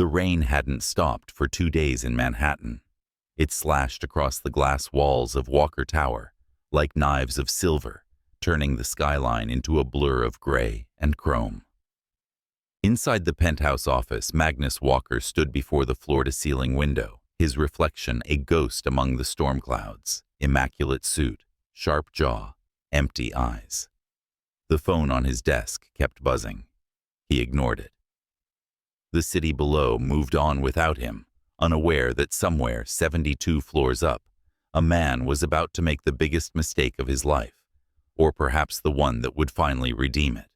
The rain hadn't stopped for 2 days in Manhattan. It slashed across the glass walls of Walker Tower like knives of silver, turning the skyline into a blur of gray and chrome. Inside the penthouse office, Magnus Walker stood before the floor-to-ceiling window, his reflection a ghost among the storm clouds. Immaculate suit, sharp jaw, empty eyes. The phone on his desk kept buzzing. He ignored it. The city below moved on without him, unaware that somewhere 72 floors up, a man was about to make the biggest mistake of his life, or perhaps the one that would finally redeem it.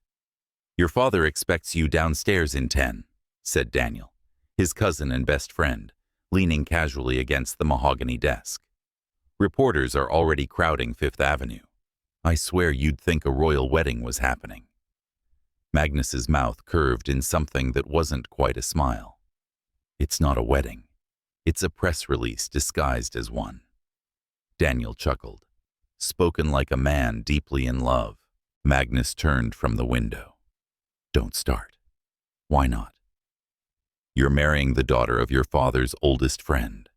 "Your father expects you downstairs in 10, said Daniel, his cousin and best friend, leaning casually against the mahogany desk. "Reporters are already crowding Fifth Avenue. I swear you'd think a royal wedding was happening." Magnus's mouth curved in something that wasn't quite a smile. "It's not a wedding. It's a press release disguised as one." Daniel chuckled. Spoken like a man deeply in love. Magnus turned from the window. "Don't start." "Why not?" "You're marrying the daughter of your father's oldest friend.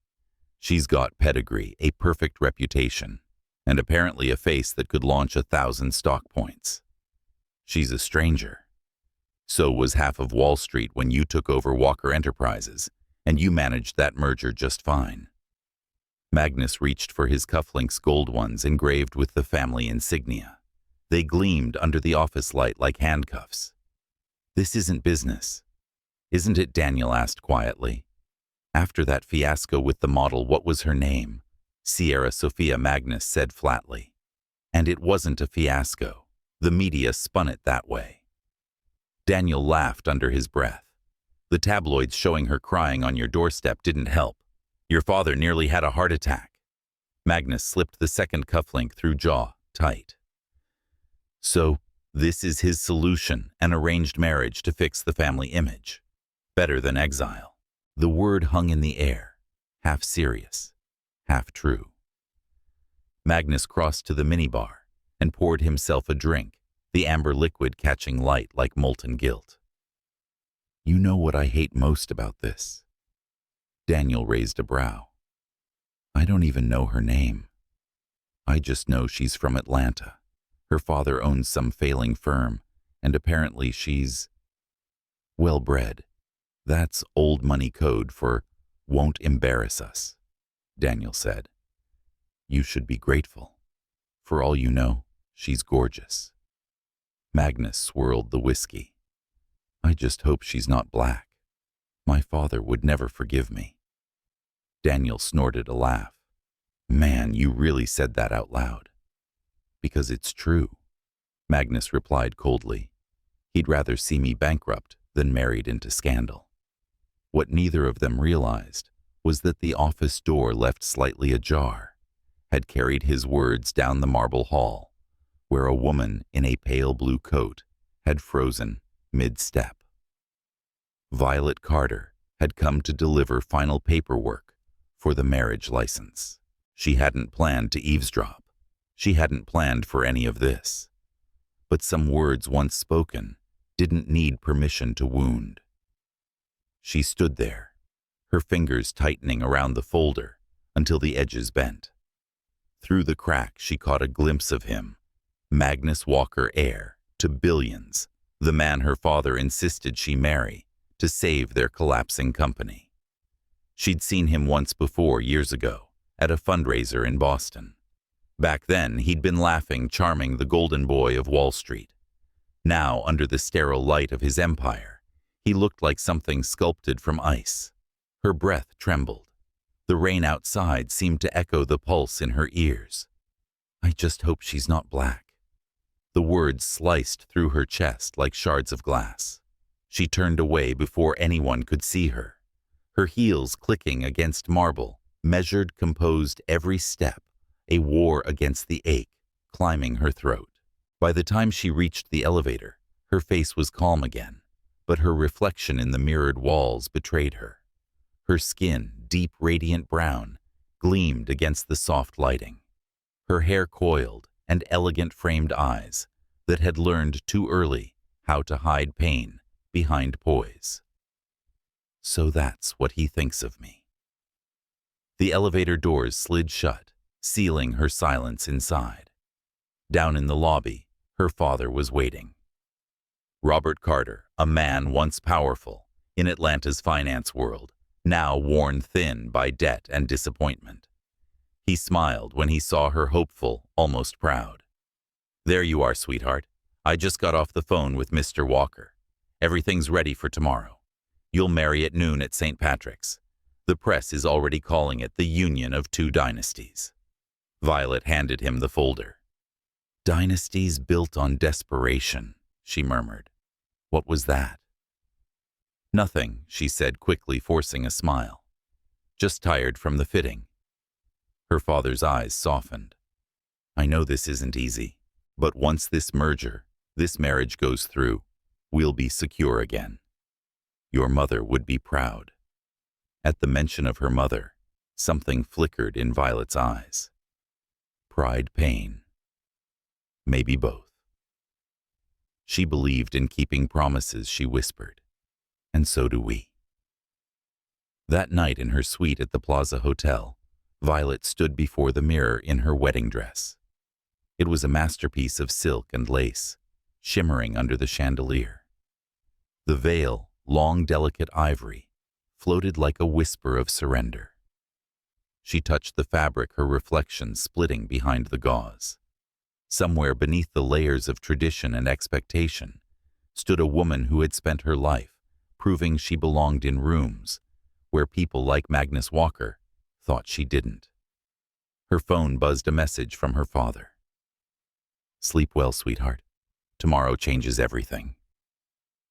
She's got pedigree, a perfect reputation, and apparently a face that could launch 1,000 stock points. She's a stranger. So was half of Wall Street when you took over Walker Enterprises, and you managed that merger just fine." Magnus reached for his cufflinks, gold ones engraved with the family insignia. They gleamed under the office light like handcuffs. "This isn't business." "Isn't it?" Daniel asked quietly. "After that fiasco with the model, what was her name?" "Sierra Sophia," Magnus said flatly. "And it wasn't a fiasco. The media spun it that way." Daniel laughed under his breath. "The tabloids showing her crying on your doorstep didn't help. Your father nearly had a heart attack." Magnus slipped the second cufflink through jaw, tight. "So, this is his solution, an arranged marriage to fix the family image. Better than exile." The word hung in the air, half serious, half true. Magnus crossed to the minibar and poured himself a drink, the amber liquid catching light like molten guilt. "You know what I hate most about this?" Daniel raised a brow. "I don't even know her name. I just know she's from Atlanta. Her father owns some failing firm, and apparently she's well-bred. That's old money code for won't embarrass us," Daniel said. "You should be grateful. For all you know, she's gorgeous." Magnus swirled the whiskey. "I just hope she's not black. My father would never forgive me." Daniel snorted a laugh. "Man, you really said that out loud." "Because it's true," Magnus replied coldly. He'd rather see me bankrupt than married into scandal. What neither of them realized was that the office door, left slightly ajar, had carried his words down the marble hall, where a woman in a pale blue coat had frozen mid-step. Violet Carter had come to deliver final paperwork for the marriage license. She hadn't planned to eavesdrop. She hadn't planned for any of this. But some words once spoken didn't need permission to wound. She stood there, her fingers tightening around the folder until the edges bent. Through the crack, she caught a glimpse of him, Magnus Walker, heir to billions, the man her father insisted she marry to save their collapsing company. She'd seen him once before, years ago, at a fundraiser in Boston. Back then, he'd been laughing, charming, the golden boy of Wall Street. Now, under the sterile light of his empire, he looked like something sculpted from ice. Her breath trembled. The rain outside seemed to echo the pulse in her ears. "I just hope she's not black." The words sliced through her chest like shards of glass. She turned away before anyone could see her. Her heels clicking against marble, measured, composed every step, a war against the ache climbing her throat. By the time she reached the elevator, her face was calm again, but her reflection in the mirrored walls betrayed her. Her skin, deep radiant brown, gleamed against the soft lighting. Her hair coiled, and elegant framed eyes that had learned too early how to hide pain behind poise. So that's what he thinks of me. The elevator doors slid shut, sealing her silence inside. Down in the lobby, her father was waiting. Robert Carter, a man once powerful in Atlanta's finance world, now worn thin by debt and disappointment. He smiled when he saw her, hopeful, almost proud. "There you are, sweetheart. I just got off the phone with Mr. Walker. Everything's ready for tomorrow. You'll marry at noon at St. Patrick's. The press is already calling it the union of two dynasties." Violet handed him the folder. "Dynasties built on desperation," she murmured. "What was that?" "Nothing," she said quickly, forcing a smile. "Just tired from the fitting." Her father's eyes softened. "I know this isn't easy, but once this marriage goes through, we'll be secure again. Your mother would be proud." At the mention of her mother, something flickered in Violet's eyes. Pride, pain. Maybe both. She believed in keeping promises, she whispered. And so do we. That night in her suite at the Plaza Hotel, Violet stood before the mirror in her wedding dress. It was a masterpiece of silk and lace, shimmering under the chandelier. The veil, long delicate ivory, floated like a whisper of surrender. She touched the fabric, her reflection splitting behind the gauze. Somewhere beneath the layers of tradition and expectation stood a woman who had spent her life proving she belonged in rooms where people like Magnus Walker thought she didn't. Her phone buzzed a message from her father. "Sleep well, sweetheart. Tomorrow changes everything."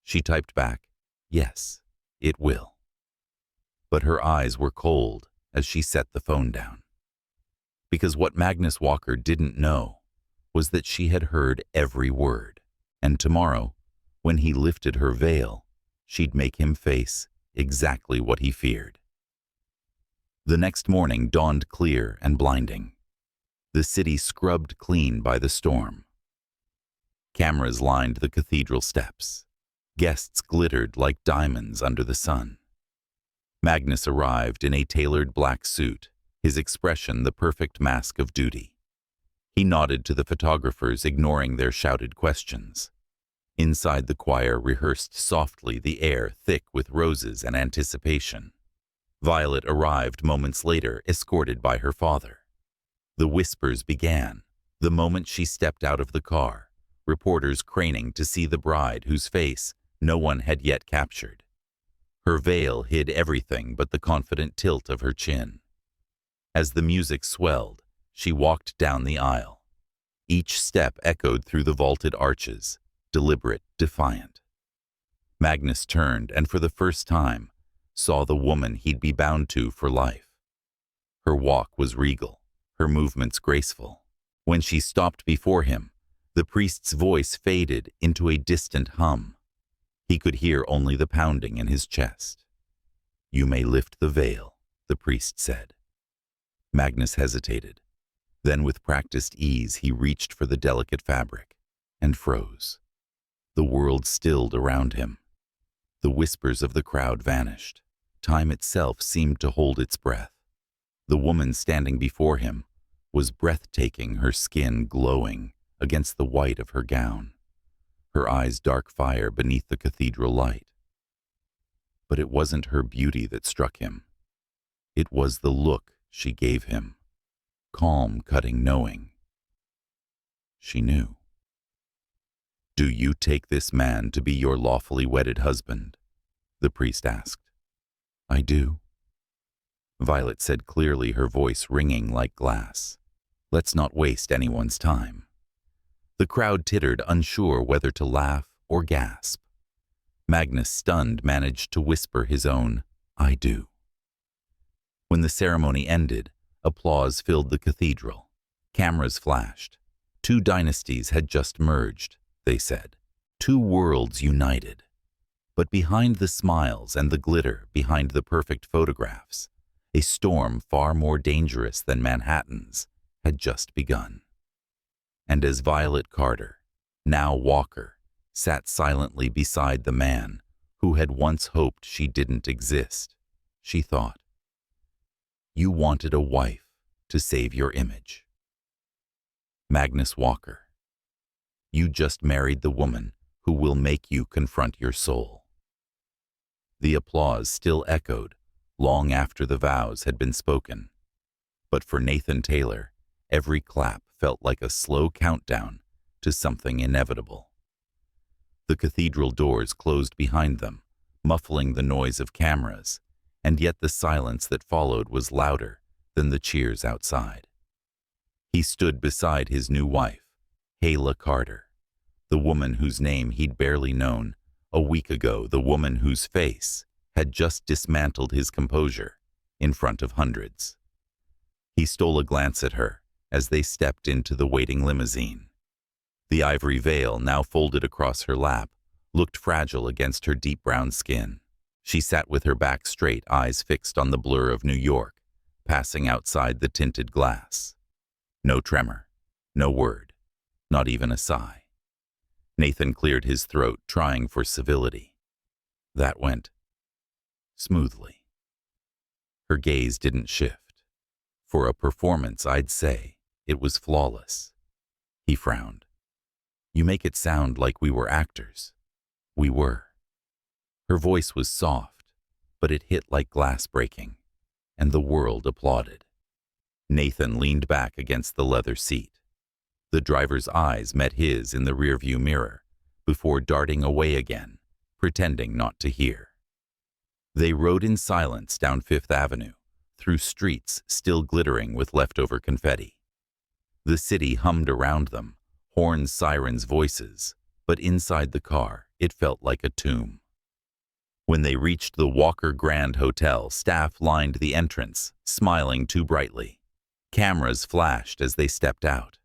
She typed back, "Yes, it will." But her eyes were cold as she set the phone down. Because what Magnus Walker didn't know was that she had heard every word, and tomorrow, when he lifted her veil, she'd make him face exactly what he feared. The next morning dawned clear and blinding. The city scrubbed clean by the storm. Cameras lined the cathedral steps. Guests glittered like diamonds under the sun. Magnus arrived in a tailored black suit, his expression the perfect mask of duty. He nodded to the photographers, ignoring their shouted questions. Inside, the choir rehearsed softly, the air thick with roses and anticipation. Violet arrived moments later, escorted by her father. The whispers began, the moment she stepped out of the car, reporters craning to see the bride whose face no one had yet captured. Her veil hid everything but the confident tilt of her chin. As the music swelled, she walked down the aisle. Each step echoed through the vaulted arches, deliberate, defiant. Magnus turned and for the first time saw the woman he'd be bound to for life. Her walk was regal, her movements graceful. When she stopped before him, the priest's voice faded into a distant hum. He could hear only the pounding in his chest. "You may lift the veil," the priest said. Magnus hesitated. Then with practiced ease he reached for the delicate fabric and froze. The world stilled around him. The whispers of the crowd vanished. Time itself seemed to hold its breath. The woman standing before him was breathtaking, her skin glowing against the white of her gown, her eyes dark fire beneath the cathedral light. But it wasn't her beauty that struck him. It was the look she gave him, calm, cutting, knowing. She knew. "Do you take this man to be your lawfully wedded husband?" the priest asked. "I do," Violet said clearly, her voice ringing like glass. "Let's not waste anyone's time." The crowd tittered, unsure whether to laugh or gasp. Magnus, stunned, managed to whisper his own, "I do." When the ceremony ended, applause filled the cathedral. Cameras flashed. Two dynasties had just merged, they said. Two worlds united. But behind the smiles and the glitter, behind the perfect photographs, a storm far more dangerous than Manhattan's had just begun. And as Violet Carter, now Walker, sat silently beside the man who had once hoped she didn't exist. She thought, "You wanted a wife to save your image." Magnus Walker, you just married the woman who will make you confront your soul. The applause still echoed long after the vows had been spoken. But for Nathan Taylor, every clap felt like a slow countdown to something inevitable. The cathedral doors closed behind them, muffling the noise of cameras, and yet the silence that followed was louder than the cheers outside. He stood beside his new wife, Heyla Carter, the woman whose name he'd barely known a week ago, the woman whose face had just dismantled his composure in front of hundreds. He stole a glance at her as they stepped into the waiting limousine. The ivory veil, now folded across her lap, looked fragile against her deep brown skin. She sat with her back straight, eyes fixed on the blur of New York, passing outside the tinted glass. No tremor, no word, not even a sigh. Nathan cleared his throat, trying for civility. That went smoothly. Her gaze didn't shift. For a performance, I'd say it was flawless. He frowned. You make it sound like we were actors. We were. Her voice was soft, but it hit like glass breaking, and the world applauded. Nathan leaned back against the leather seat. The driver's eyes met his in the rearview mirror before darting away again, pretending not to hear. They rode in silence down Fifth Avenue, through streets still glittering with leftover confetti. The city hummed around them, horns, sirens, voices, but inside the car, it felt like a tomb. When they reached the Walker Grand Hotel, staff lined the entrance, smiling too brightly. Cameras flashed as they stepped out.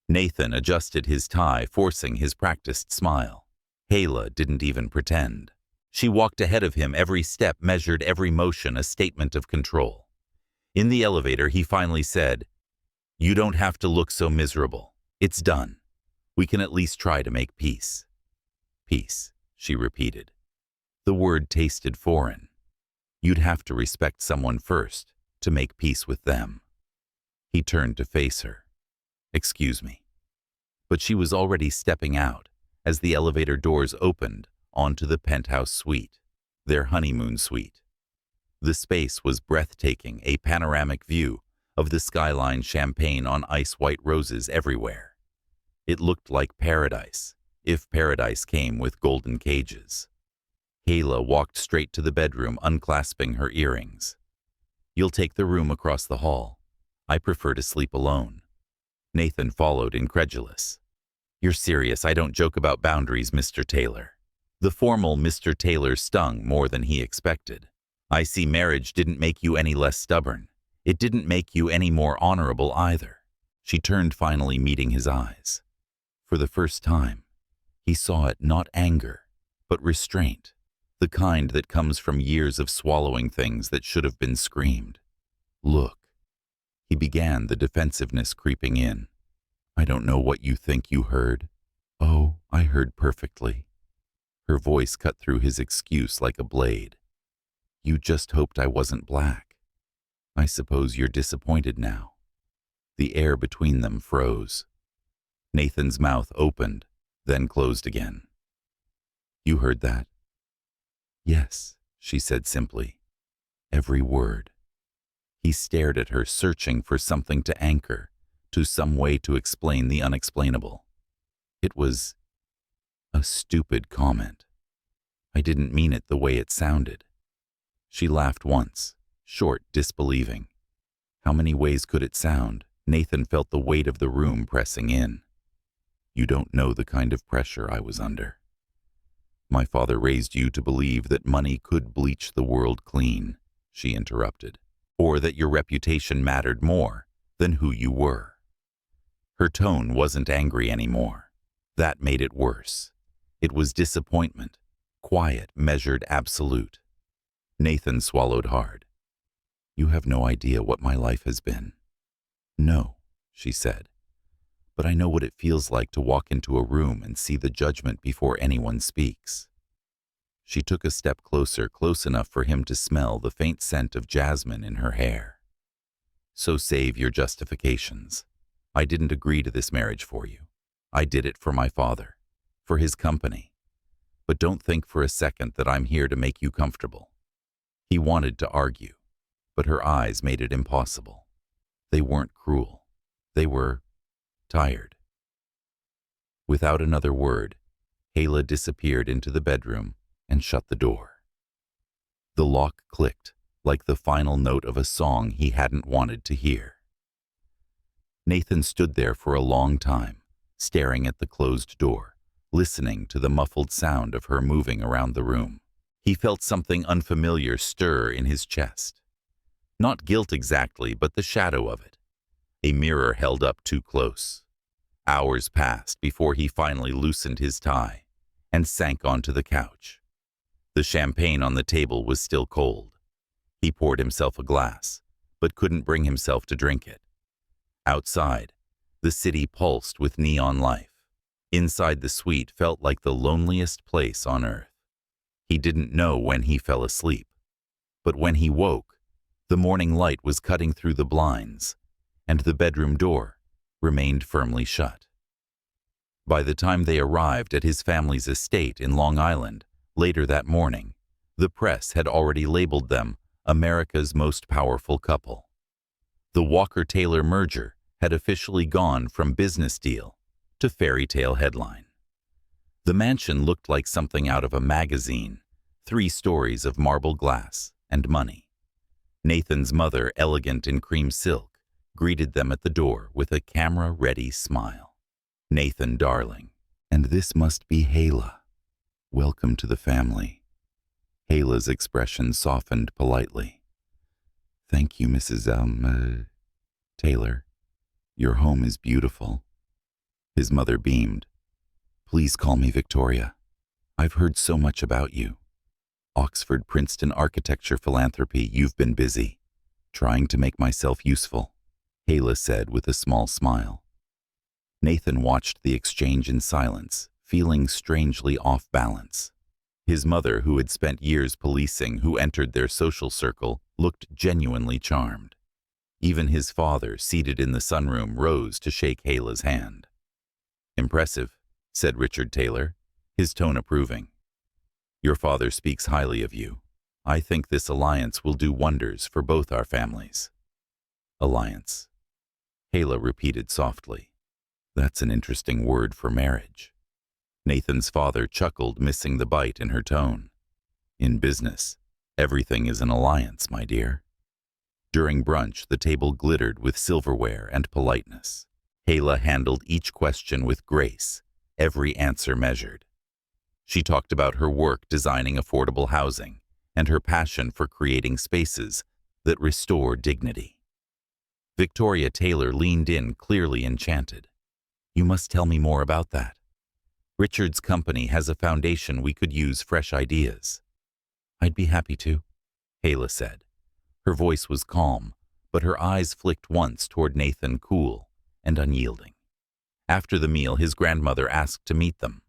Nathan adjusted his tie, forcing his practiced smile. Heyla didn't even pretend. She walked ahead of him, every step measured, every motion a statement of control. In the elevator, he finally said, "You don't have to look so miserable. It's done. We can at least try to make peace." Peace, she repeated. The word tasted foreign. You'd have to respect someone first to make peace with them. He turned to face her. "Excuse me." But she was already stepping out as the elevator doors opened onto the penthouse suite, their honeymoon suite. The space was breathtaking, a panoramic view of the skyline, champagne on ice, white roses everywhere. It looked like paradise, if paradise came with golden cages. Heyla walked straight to the bedroom, unclasping her earrings. "You'll take the room across the hall. I prefer to sleep alone." Nathan followed, incredulous. "You're serious? I don't joke about boundaries, Mr. Taylor." The formal Mr. Taylor stung more than he expected. "I see marriage didn't make you any less stubborn. It didn't make you any more honorable either." She turned, finally meeting his eyes. For the first time, he saw it, not anger, but restraint, the kind that comes from years of swallowing things that should have been screamed. "Look," he began, the defensiveness creeping in. "I don't know what you think you heard." "Oh, I heard perfectly." Her voice cut through his excuse like a blade. "You just hoped I wasn't black. I suppose you're disappointed now." The air between them froze. Nathan's mouth opened, then closed again. "You heard that?" "Yes," she said simply. "Every word." He stared at her, searching for something to anchor, to some way to explain the unexplainable. It was a stupid comment. "I didn't mean it the way it sounded." She laughed once, short, disbelieving. How many ways could it sound? Nathan felt the weight of the room pressing in. "You don't know the kind of pressure I was under. My father raised you to believe that money could bleach the world clean," she interrupted, "or that your reputation mattered more than who you were." Her tone wasn't angry anymore. That made it worse. It was disappointment, quiet, measured, absolute. Nathan swallowed hard. "You have no idea what my life has been." "No," she said, "but I know what it feels like to walk into a room and see the judgment before anyone speaks." She took a step closer, close enough for him to smell the faint scent of jasmine in her hair. So save your justifications. I didn't agree to this marriage for you. I did it for my father, for his company. But don't think for a second that I'm here to make you comfortable. He wanted to argue, but her eyes made it impossible. They weren't cruel. They were tired. Without another word, Heyla disappeared into the bedroom and shut the door. The lock clicked, like the final note of a song he hadn't wanted to hear. Nathan stood there for a long time, staring at the closed door, listening to the muffled sound of her moving around the room. He felt something unfamiliar stir in his chest. Not guilt exactly, but the shadow of it. A mirror held up too close. Hours passed before he finally loosened his tie and sank onto the couch. The champagne on the table was still cold. He poured himself a glass, but couldn't bring himself to drink it. Outside, the city pulsed with neon life. Inside the suite felt like the loneliest place on earth. He didn't know when he fell asleep, but when he woke, the morning light was cutting through the blinds, and the bedroom door remained firmly shut. By the time they arrived at his family's estate in Long Island, later that morning, the press had already labeled them America's most powerful couple. The Walker-Taylor merger had officially gone from business deal to fairy tale headline. The mansion looked like something out of a magazine, 3 stories of marble glass and money. Nathan's mother, elegant in cream silk, greeted them at the door with a camera-ready smile. "Nathan, darling, and this must be Heyla. Welcome to the family." Heyla's expression softened politely. "Thank you, Mrs. Taylor. Your home is beautiful." His mother beamed. "Please call me Victoria. I've heard so much about you. Oxford, Princeton architecture philanthropy, you've been busy. Trying to make myself useful," Heyla said with a small smile. Nathan watched the exchange in silence, feeling strangely off balance. His mother, who had spent years policing who entered their social circle, looked genuinely charmed. Even his father, seated in the sunroom, rose to shake Heyla's hand. "Impressive," said Richard Taylor, his tone approving. "Your father speaks highly of you. I think this alliance will do wonders for both our families." "Alliance," Heyla repeated softly. "That's an interesting word for marriage." Nathan's father chuckled, missing the bite in her tone. "In business, everything is an alliance, my dear." During brunch, the table glittered with silverware and politeness. Heyla handled each question with grace, every answer measured. She talked about her work designing affordable housing and her passion for creating spaces that restore dignity. Victoria Taylor leaned in, clearly enchanted. "You must tell me more about that. Richard's company has a foundation we could use fresh ideas." "I'd be happy to," Heyla said. Her voice was calm, but her eyes flicked once toward Nathan, cool and unyielding. After the meal, his grandmother asked to meet them.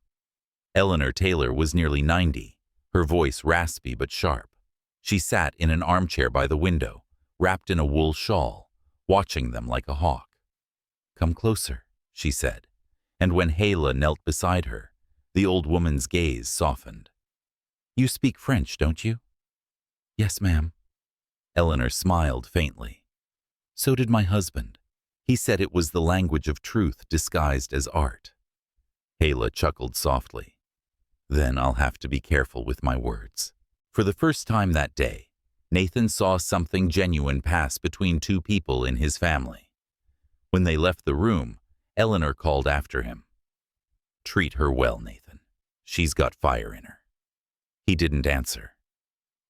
Eleanor Taylor was nearly 90, her voice raspy but sharp. She sat in an armchair by the window, wrapped in a wool shawl, watching them like a hawk. "Come closer," she said, and when Heyla knelt beside her, the old woman's gaze softened. "You speak French, don't you?" "Yes, ma'am." Eleanor smiled faintly. "So did my husband. He said it was the language of truth disguised as art." Heyla chuckled softly. "Then I'll have to be careful with my words." For the first time that day, Nathan saw something genuine pass between 2 people in his family. When they left the room, Eleanor called after him. "Treat her well, Nathan. She's got fire in her." He didn't answer.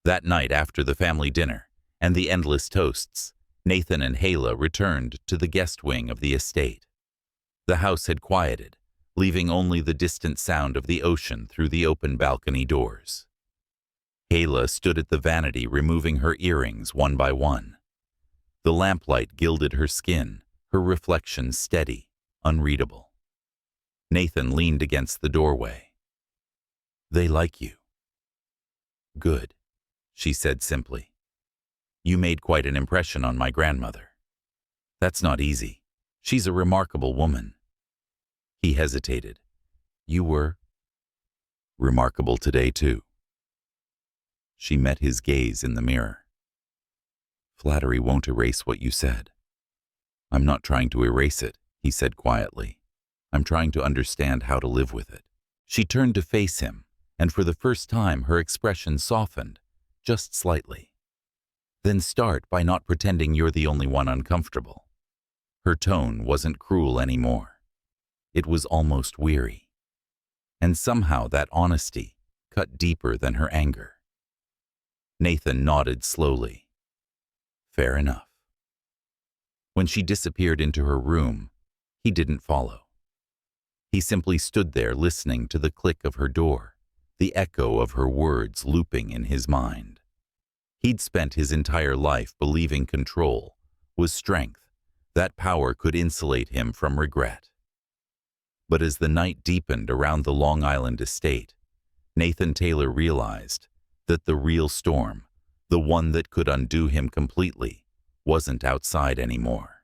That night, after the family dinner and the endless toasts, Nathan and Heyla returned to the guest wing of the estate. The house had quieted, leaving only the distant sound of the ocean through the open balcony doors. Heyla stood at the vanity, removing her earrings one by one. The lamplight gilded her skin, her reflection steady, unreadable. Nathan leaned against the doorway. "They like you." Good, she said simply. You made quite an impression on my grandmother. That's not easy. She's a remarkable woman. He hesitated. You were remarkable today, too. She met his gaze in the mirror. Flattery won't erase what you said. I'm not trying to erase it, he said quietly. I'm trying to understand how to live with it. She turned to face him, and for the first time her expression softened, just slightly. Then start by not pretending you're the only one uncomfortable. Her tone wasn't cruel anymore. It was almost weary. And somehow that honesty cut deeper than her anger. Nathan nodded slowly. Fair enough. When she disappeared into her room, he didn't follow. He simply stood there listening to the click of her door, the echo of her words looping in his mind. He'd spent his entire life believing control was strength, that power could insulate him from regret. But as the night deepened around the Long Island estate, Nathan Taylor realized that the real storm, the one that could undo him completely, wasn't outside anymore.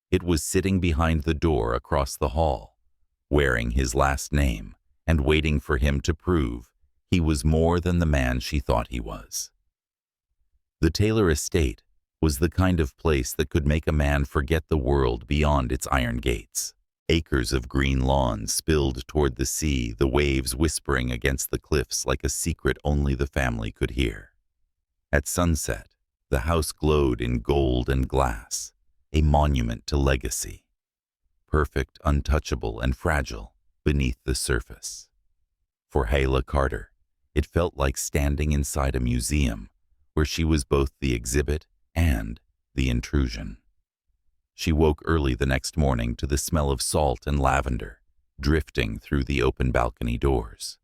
It was sitting behind the door across the hall, wearing his last name and waiting for him to prove he was more than the man she thought he was. The Taylor estate was the kind of place that could make a man forget the world beyond its iron gates. Acres of green lawn spilled toward the sea, the waves whispering against the cliffs like a secret only the family could hear. At sunset, the house glowed in gold and glass, a monument to legacy. Perfect, untouchable, and fragile beneath the surface. For Heyla Carter, it felt like standing inside a museum where she was both the exhibit and the intrusion. She woke early the next morning to the smell of salt and lavender drifting through the open balcony doors.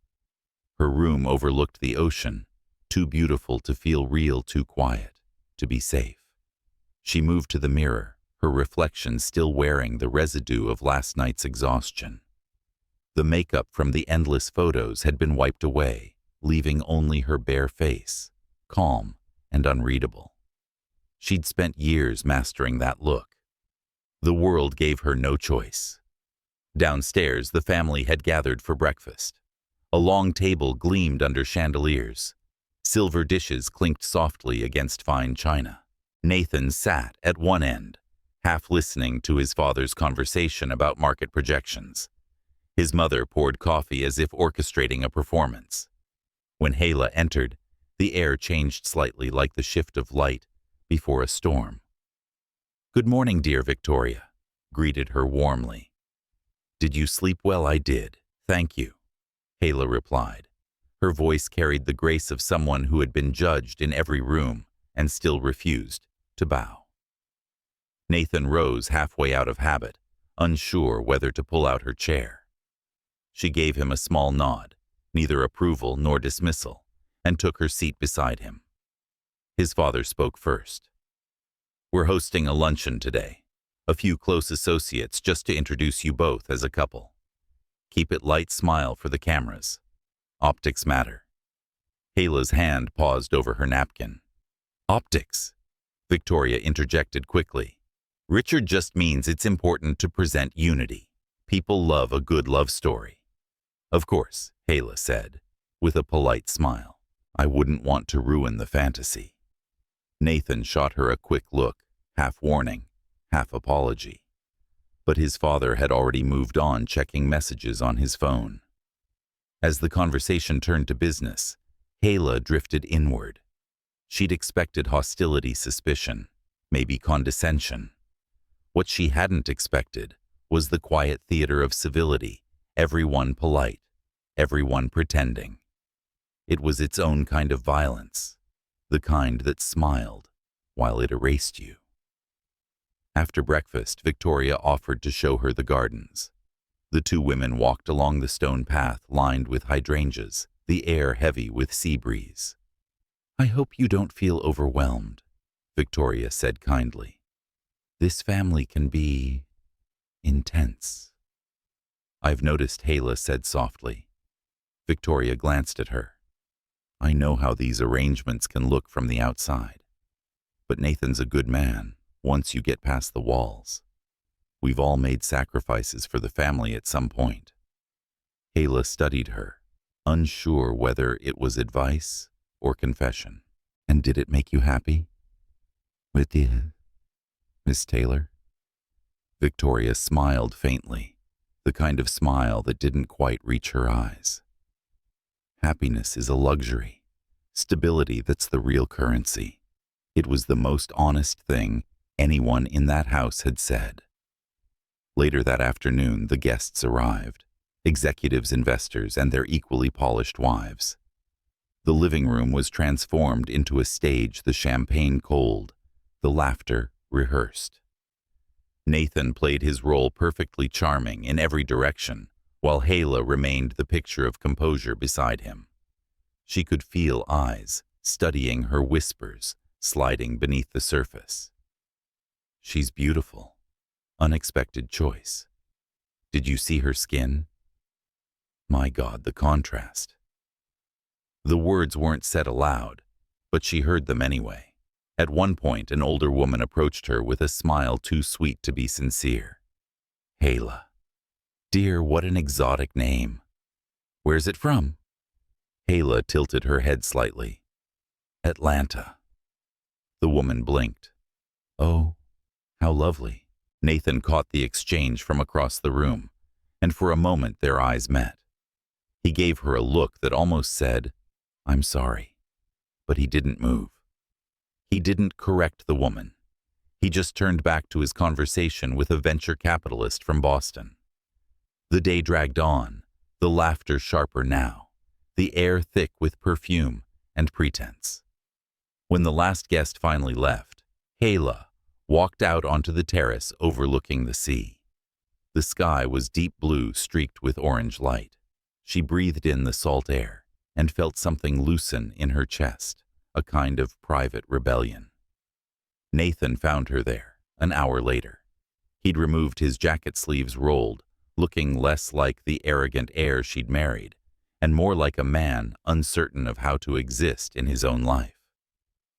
Her room overlooked the ocean, too beautiful to feel real, too quiet to be safe. She moved to the mirror, her reflection still wearing the residue of last night's exhaustion. The makeup from the endless photos had been wiped away, leaving only her bare face, calm and unreadable. She'd spent years mastering that look. The world gave her no choice. Downstairs, the family had gathered for breakfast. A long table gleamed under chandeliers. Silver dishes clinked softly against fine china. Nathan sat at one end, half listening to his father's conversation about market projections. His mother poured coffee as if orchestrating a performance. When Heyla entered, the air changed slightly like the shift of light before a storm. "Good morning, dear Victoria," greeted her warmly. "Did you sleep well?" "I did, thank you," Heyla replied. Her voice carried the grace of someone who had been judged in every room and still refused to bow. Nathan rose halfway out of habit, unsure whether to pull out her chair. She gave him a small nod, neither approval nor dismissal, and took her seat beside him. His father spoke first. "We're hosting a luncheon today. A few close associates just to introduce you both as a couple. Keep it light, smile for the cameras. Optics matter." Heyla's hand paused over her napkin. "Optics," Victoria interjected quickly. "Richard just means it's important to present unity. People love a good love story." "Of course," Heyla said, with a polite smile. "I wouldn't want to ruin the fantasy." Nathan shot her a quick look, half warning, half apology. But his father had already moved on, checking messages on his phone. As the conversation turned to business, Heyla drifted inward. She'd expected hostility, suspicion, maybe condescension. What she hadn't expected was the quiet theater of civility, everyone polite, everyone pretending. It was its own kind of violence, the kind that smiled while it erased you. After breakfast, Victoria offered to show her the gardens. The two women walked along the stone path lined with hydrangeas, the air heavy with sea breeze. "I hope you don't feel overwhelmed," Victoria said kindly. "This family can be intense." "I've noticed," Heyla said softly. Victoria glanced at her. I know how these arrangements can look from the outside. But Nathan's a good man once you get past the walls. We've all made sacrifices for the family at some point. Heyla studied her, unsure whether it was advice or confession. And did it make you happy? It did, Miss Taylor. Victoria smiled faintly, the kind of smile that didn't quite reach her eyes. Happiness is a luxury, stability that's the real currency. It was the most honest thing anyone in that house had said. Later that afternoon, the guests arrived, executives, investors, and their equally polished wives. The living room was transformed into a stage, the champagne cold, the laughter rehearsed. Nathan played his role perfectly charming in every direction, while Heyla remained the picture of composure beside him. She could feel eyes studying her whispers, sliding beneath the surface. She's beautiful. Unexpected choice. Did you see her skin? My God, the contrast. The words weren't said aloud, but she heard them anyway. At one point, an older woman approached her with a smile too sweet to be sincere. Heyla. Dear, what an exotic name. Where's it from? Heyla tilted her head slightly. Atlanta. The woman blinked. Oh, how lovely. Nathan caught the exchange from across the room, and for a moment their eyes met. He gave her a look that almost said, I'm sorry. But he didn't move. He didn't correct the woman. He just turned back to his conversation with a venture capitalist from Boston. The day dragged on, the laughter sharper now, the air thick with perfume and pretense. When the last guest finally left, Heyla walked out onto the terrace overlooking the sea. The sky was deep blue streaked with orange light. She breathed in the salt air and felt something loosen in her chest, a kind of private rebellion. Nathan found her there, an hour later. He'd removed his jacket sleeves rolled, looking less like the arrogant heir she'd married, and more like a man uncertain of how to exist in his own life.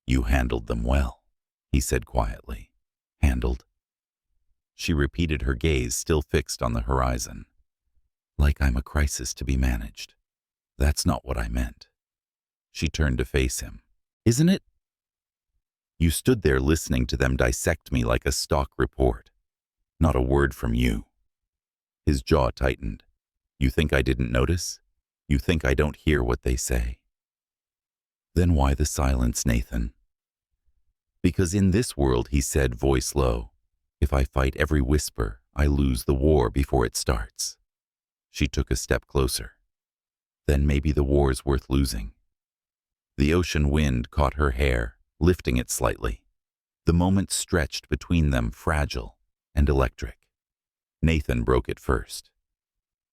You handled them well, he said quietly. Handled? She repeated, her gaze still fixed on the horizon. Like I'm a crisis to be managed. That's not what I meant. She turned to face him. Isn't it? You stood there listening to them dissect me like a stock report. Not a word from you. His jaw tightened. You think I didn't notice? You think I don't hear what they say? Then why the silence, Nathan? Because in this world, he said, voice low, if I fight every whisper, I lose the war before it starts. She took a step closer. Then maybe the war's worth losing. The ocean wind caught her hair, lifting it slightly. The moment stretched between them, fragile and electric. Nathan broke it first.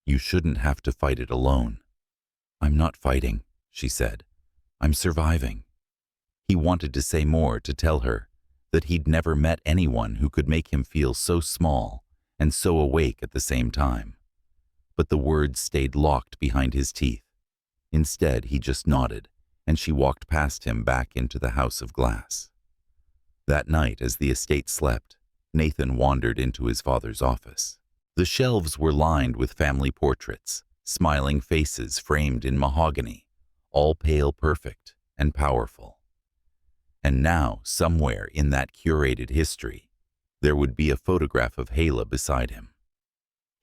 You shouldn't have to fight it alone. I'm not fighting, she said. I'm surviving. He wanted to say more, to tell her that he'd never met anyone who could make him feel so small and so awake at the same time. But the words stayed locked behind his teeth. Instead, he just nodded, and she walked past him back into the house of glass. That night, as the estate slept, Nathan wandered into his father's office. The shelves were lined with family portraits, smiling faces framed in mahogany, all pale perfect and powerful. And now, somewhere in that curated history, there would be a photograph of Heyla beside him.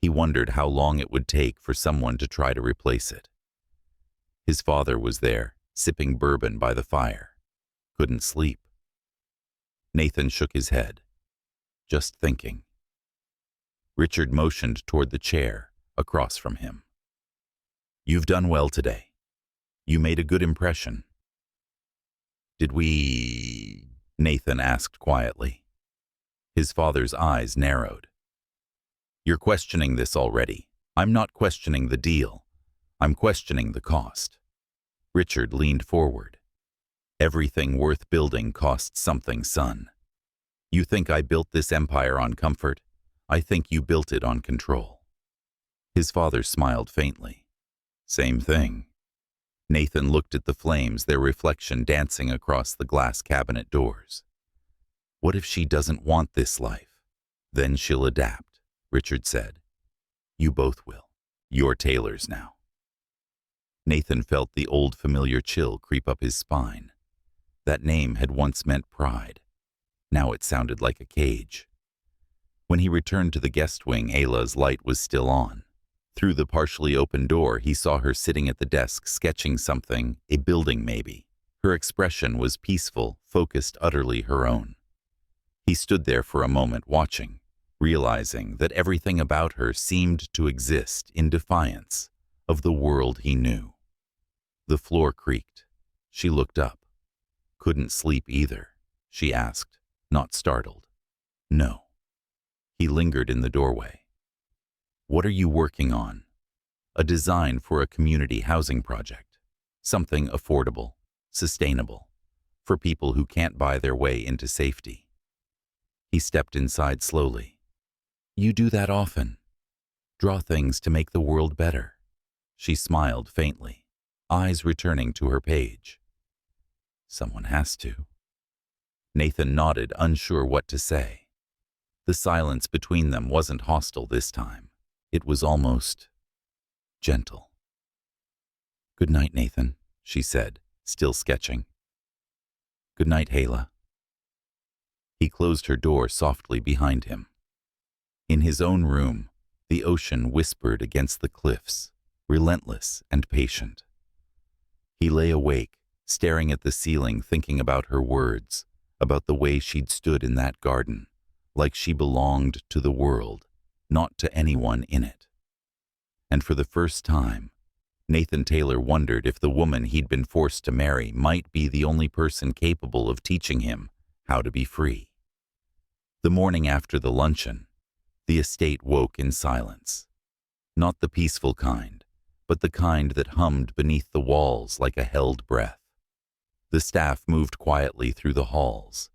He wondered how long it would take for someone to try to replace it. His father was there, sipping bourbon by the fire. Couldn't sleep. Nathan shook his head. Just thinking. Richard motioned toward the chair across from him. You've done well today. You made a good impression. Did we? Nathan asked quietly. His father's eyes narrowed. You're questioning this already. I'm not questioning the deal. I'm questioning the cost. Richard leaned forward. Everything worth building costs something, son. You think I built this empire on comfort? I think you built it on control. His father smiled faintly. Same thing. Nathan looked at the flames, their reflection dancing across the glass cabinet doors. What if she doesn't want this life? Then she'll adapt, Richard said. You both will. You're tailors now. Nathan felt the old familiar chill creep up his spine. That name had once meant pride. Now it sounded like a cage. When he returned to the guest wing, Heyla's light was still on. Through the partially open door, he saw her sitting at the desk sketching something, a building maybe. Her expression was peaceful, focused, utterly her own. He stood there for a moment watching, realizing that everything about her seemed to exist in defiance of the world he knew. The floor creaked. She looked up. Couldn't sleep either, she asked, not startled. No. He lingered in the doorway. What are you working on? A design for a community housing project. Something affordable, sustainable, for people who can't buy their way into safety. He stepped inside slowly. You do that often. Draw things to make the world better. She smiled faintly, eyes returning to her page. Someone has to. Nathan nodded, unsure what to say. The silence between them wasn't hostile this time. It was almost gentle. Good night, Nathan, she said, still sketching. Good night, Heyla. He closed her door softly behind him. In his own room, the ocean whispered against the cliffs, relentless and patient. He lay awake, staring at the ceiling, thinking about her words, about the way she'd stood in that garden, like she belonged to the world, not to anyone in it. And for the first time, Nathan Taylor wondered if the woman he'd been forced to marry might be the only person capable of teaching him how to be free. The morning after the luncheon, the estate woke in silence. Not the peaceful kind, but the kind that hummed beneath the walls like a held breath. The staff moved quietly through the halls,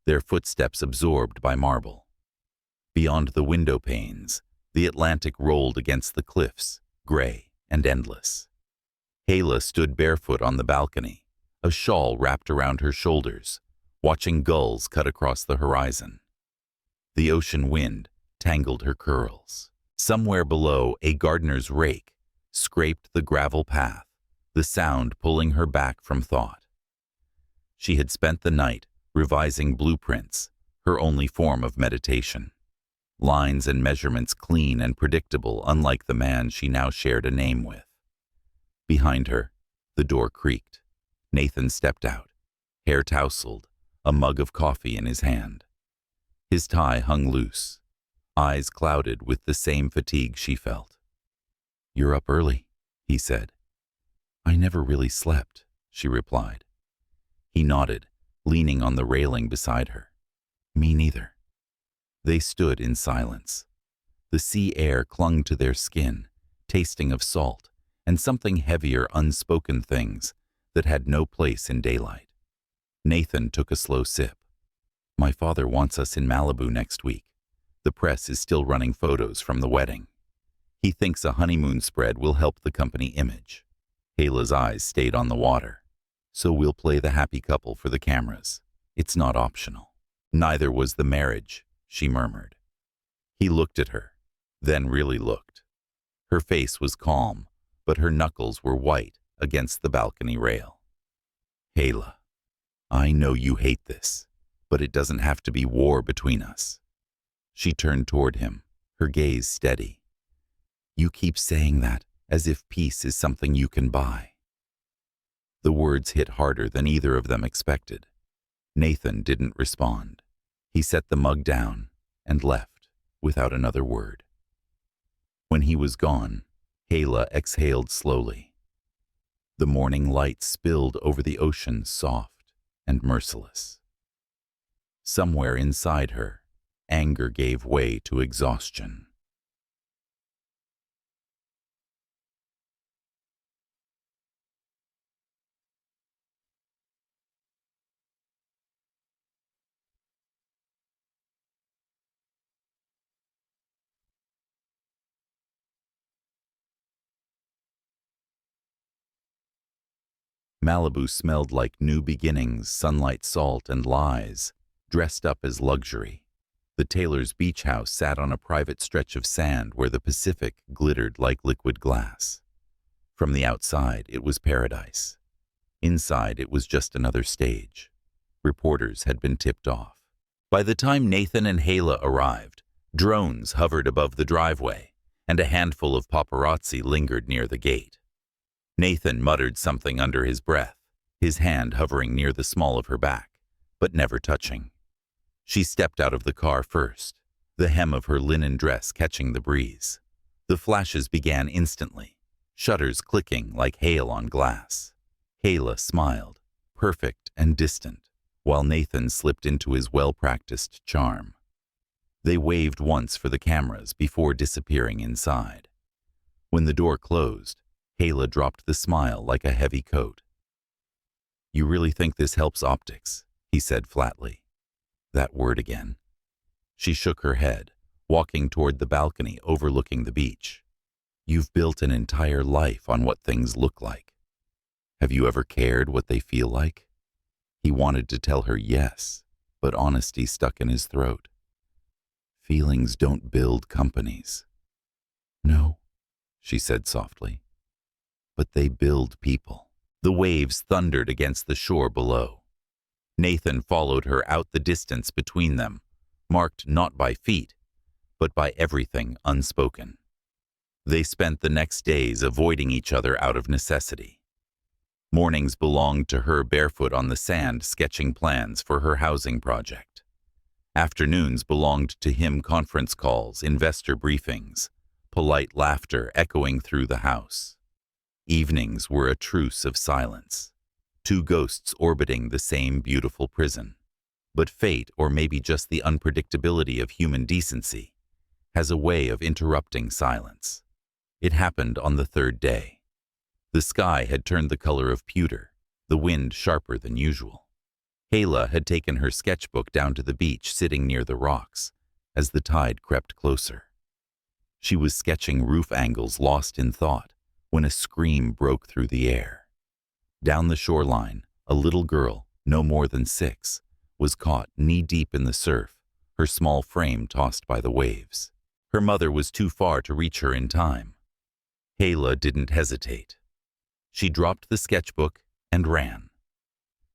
their footsteps absorbed by marble. Beyond the window panes, the Atlantic rolled against the cliffs, gray and endless. Heyla stood barefoot on the balcony, a shawl wrapped around her shoulders, watching gulls cut across the horizon. The ocean wind tangled her curls. Somewhere below, a gardener's rake scraped the gravel path, the sound pulling her back from thought. She had spent the night revising blueprints, her only form of meditation. Lines and measurements clean and predictable, unlike the man she now shared a name with. Behind her, the door creaked. Nathan stepped out, hair tousled, a mug of coffee in his hand. His tie hung loose, eyes clouded with the same fatigue she felt. You're up early, he said. I never really slept, she replied. He nodded, leaning on the railing beside her. Me neither. They stood in silence. The sea air clung to their skin, tasting of salt and something heavier, unspoken things that had no place in daylight. Nathan took a slow sip. My father wants us in Malibu next week. The press is still running photos from the wedding. He thinks a honeymoon spread will help the company image. Heyla's eyes stayed on the water. So we'll play the happy couple for the cameras. It's not optional. Neither was the marriage, she murmured. He looked at her, then really looked. Her face was calm, but her knuckles were white against the balcony rail. Heyla, I know you hate this, but it doesn't have to be war between us. She turned toward him, her gaze steady. You keep saying that as if peace is something you can buy. The words hit harder than either of them expected. Nathan didn't respond. He set the mug down and left without another word. When he was gone, Heyla exhaled slowly. The morning light spilled over the ocean, soft and merciless. Somewhere inside her, anger gave way to exhaustion. Malibu smelled like new beginnings, sunlight, salt, and lies, dressed up as luxury. The Taylor's beach house sat on a private stretch of sand where the Pacific glittered like liquid glass. From the outside, it was paradise. Inside, it was just another stage. Reporters had been tipped off. By the time Nathan and Heyla arrived, drones hovered above the driveway, and a handful of paparazzi lingered near the gate. Nathan muttered something under his breath, his hand hovering near the small of her back, but never touching. She stepped out of the car first, the hem of her linen dress catching the breeze. The flashes began instantly, shutters clicking like hail on glass. Heyla smiled, perfect and distant, while Nathan slipped into his well-practiced charm. They waved once for the cameras before disappearing inside. When the door closed, Heyla dropped the smile like a heavy coat. "You really think this helps optics?" he said flatly. That word again. She shook her head, walking toward the balcony overlooking the beach. "You've built an entire life on what things look like. Have you ever cared what they feel like?" He wanted to tell her yes, but honesty stuck in his throat. "Feelings don't build companies." "No," she said softly. "But they build people." The waves thundered against the shore below. Nathan followed her out the distance between them, marked not by feet, but by everything unspoken. They spent the next days avoiding each other out of necessity. Mornings belonged to her barefoot on the sand sketching plans for her housing project. Afternoons belonged to him, conference calls, investor briefings, polite laughter echoing through the house. Evenings were a truce of silence, two ghosts orbiting the same beautiful prison. But fate, or maybe just the unpredictability of human decency, has a way of interrupting silence. It happened on the third day. The sky had turned the color of pewter, the wind sharper than usual. Heyla had taken her sketchbook down to the beach, sitting near the rocks, as the tide crept closer. She was sketching roof angles, lost in thought, when a scream broke through the air. Down the shoreline, a little girl, no more than 6, was caught knee-deep in the surf, her small frame tossed by the waves. Her mother was too far to reach her in time. Heyla didn't hesitate. She dropped the sketchbook and ran.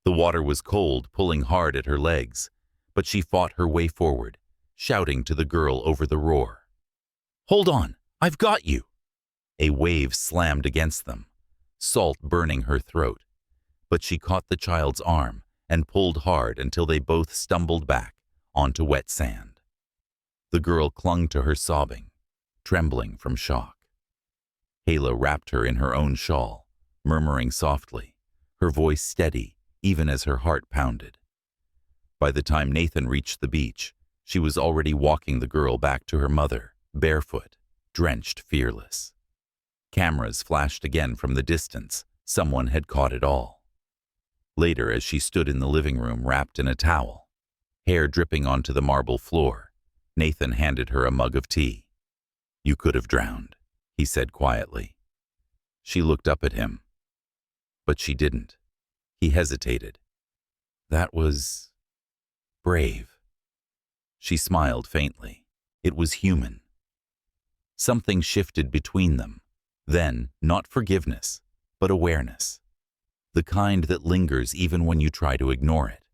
The water was cold, pulling hard at her legs, but she fought her way forward, shouting to the girl over the roar. "Hold on, I've got you!" A wave slammed against them, salt burning her throat, but she caught the child's arm and pulled hard until they both stumbled back onto wet sand. The girl clung to her, sobbing, trembling from shock. Heyla wrapped her in her own shawl, murmuring softly, her voice steady even as her heart pounded. By the time Nathan reached the beach, she was already walking the girl back to her mother, barefoot, drenched, fearless. Cameras flashed again from the distance. Someone had caught it all. Later, as she stood in the living room wrapped in a towel, hair dripping onto the marble floor, Nathan handed her a mug of tea. "You could have drowned," he said quietly. She looked up at him, but she didn't. He hesitated. "That was brave." She smiled faintly. It was human. Something shifted between them. Then, not forgiveness, but awareness. The kind that lingers even when you try to ignore it.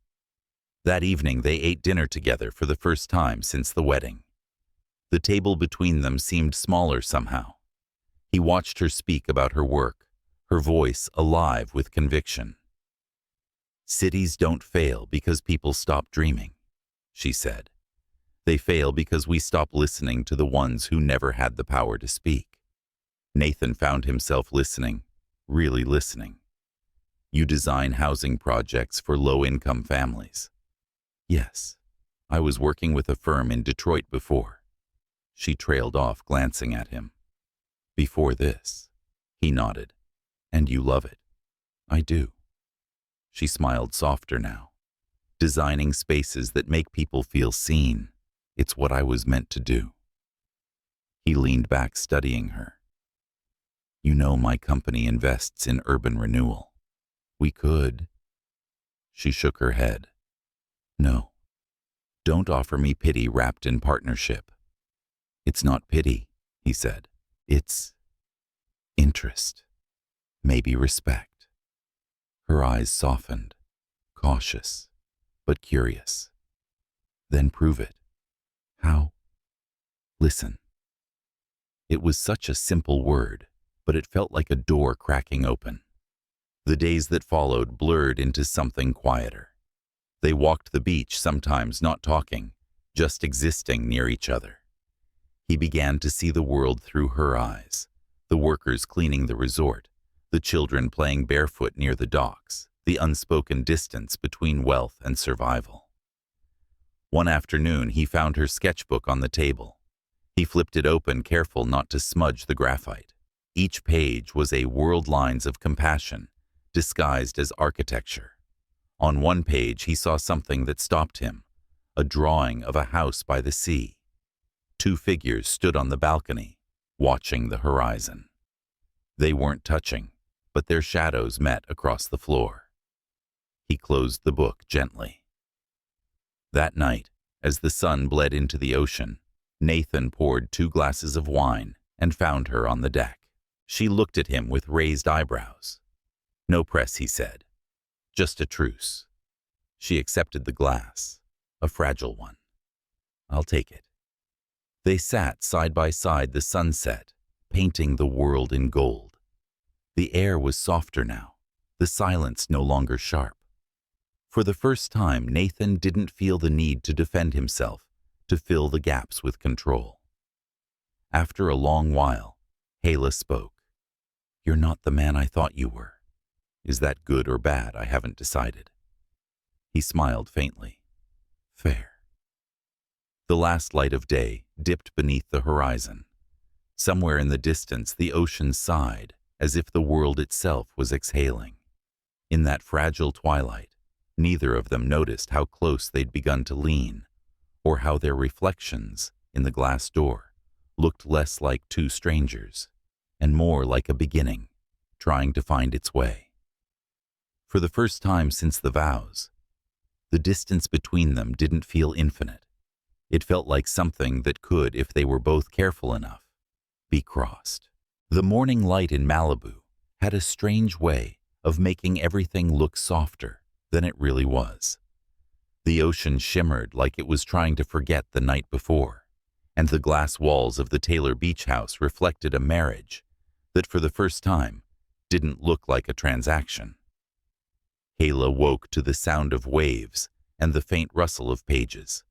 That evening they ate dinner together for the first time since the wedding. The table between them seemed smaller somehow. He watched her speak about her work, her voice alive with conviction. "Cities don't fail because people stop dreaming," she said. "They fail because we stop listening to the ones who never had the power to speak." Nathan found himself listening, really listening. "You design housing projects for low-income families." "Yes, I was working with a firm in Detroit before." She trailed off, glancing at him. "Before this?" He nodded. "And you love it?" "I do." She smiled softer now. "Designing spaces that make people feel seen. It's what I was meant to do." He leaned back, studying her. "You know my company invests in urban renewal. We could. She shook her head. No. Don't offer me pity wrapped in partnership. It's not pity, he said. It's interest. Maybe respect. Her eyes softened, cautious, but curious. Then prove it. How? Listen. It was such a simple word, but it felt like a door cracking open. The days that followed blurred into something quieter. They walked the beach, sometimes not talking, just existing near each other. He began to see the world through her eyes, the workers cleaning the resort, the children playing barefoot near the docks, the unspoken distance between wealth and survival. One afternoon, he found her sketchbook on the table. He flipped it open, careful not to smudge the graphite. Each page was a world lines of compassion, disguised as architecture. On one page, he saw something that stopped him, a drawing of a house by the sea. Two figures stood on the balcony, watching the horizon. They weren't touching, but their shadows met across the floor. He closed the book gently. That night, as the sun bled into the ocean, Nathan poured 2 glasses of wine and found her on the deck. She looked at him with raised eyebrows. No press, he said. Just a truce. She accepted the glass, a fragile one. I'll take it. They sat side by side, the sunset, painting the world in gold. The air was softer now, the silence no longer sharp. For the first time, Nathan didn't feel the need to defend himself, to fill the gaps with control. After a long while, Heyla spoke. You're not the man I thought you were. Is that good or bad? I haven't decided. He smiled faintly. Fair. The last light of day dipped beneath the horizon. Somewhere in the distance, the ocean sighed, as if the world itself was exhaling. In that fragile twilight, neither of them noticed how close they'd begun to lean, or how their reflections in the glass door looked less like two strangers, and more like a beginning, trying to find its way. For the first time since the vows, the distance between them didn't feel infinite. It felt like something that could, if they were both careful enough, be crossed. The morning light in Malibu had a strange way of making everything look softer than it really was. The ocean shimmered like it was trying to forget the night before, and the glass walls of the Taylor Beach house reflected a marriage that, for the first time, didn't look like a transaction. Heyla woke to the sound of waves and the faint rustle of pages.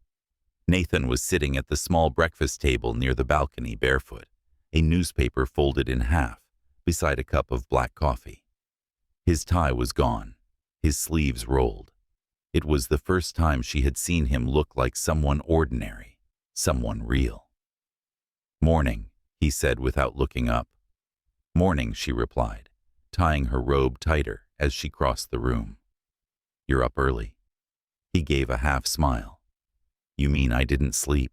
Nathan was sitting at the small breakfast table near the balcony, barefoot, a newspaper folded in half, beside a cup of black coffee. His tie was gone, his sleeves rolled. It was the first time she had seen him look like someone ordinary, someone real. Morning, he said without looking up. Morning, she replied, tying her robe tighter as she crossed the room. You're up early. He gave a half smile. You mean I didn't sleep?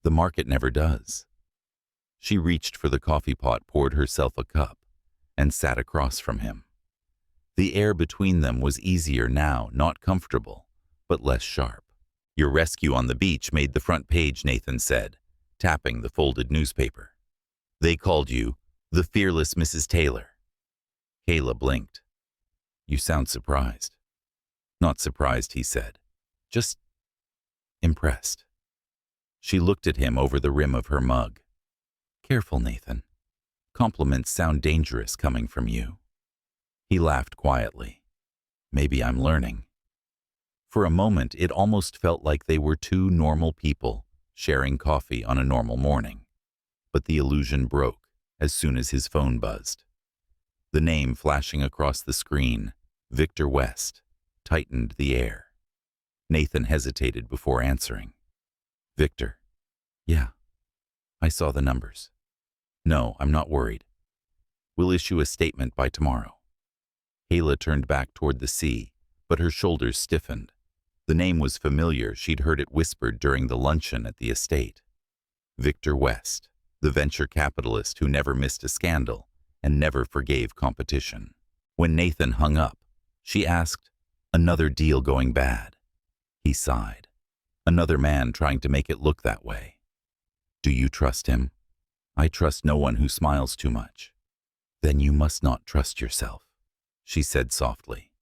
The market never does. She reached for the coffee pot, poured herself a cup, and sat across from him. The air between them was easier now, not comfortable, but less sharp. Your rescue on the beach made the front page, Nathan said, tapping the folded newspaper. They called you the fearless Mrs. Taylor. Heyla blinked. You sound surprised. Not surprised, he said. Just impressed. She looked at him over the rim of her mug. Careful, Nathan. Compliments sound dangerous coming from you. He laughed quietly. Maybe I'm learning. For a moment, it almost felt like they were two normal people sharing coffee on a normal morning. But the illusion broke as soon as his phone buzzed. The name flashing across the screen, Victor West, tightened the air. Nathan hesitated before answering. Victor. Yeah. I saw the numbers. No, I'm not worried. We'll issue a statement by tomorrow. Heyla turned back toward the sea, but her shoulders stiffened. The name was familiar. She'd heard it whispered during the luncheon at the estate. Victor West, the venture capitalist who never missed a scandal and never forgave competition. When Nathan hung up, She asked, "Another deal going bad?" He sighed. "Another man trying to make it look that way." "Do you trust him?" "I trust no one who smiles too much." "Then you must not trust yourself," she said softly.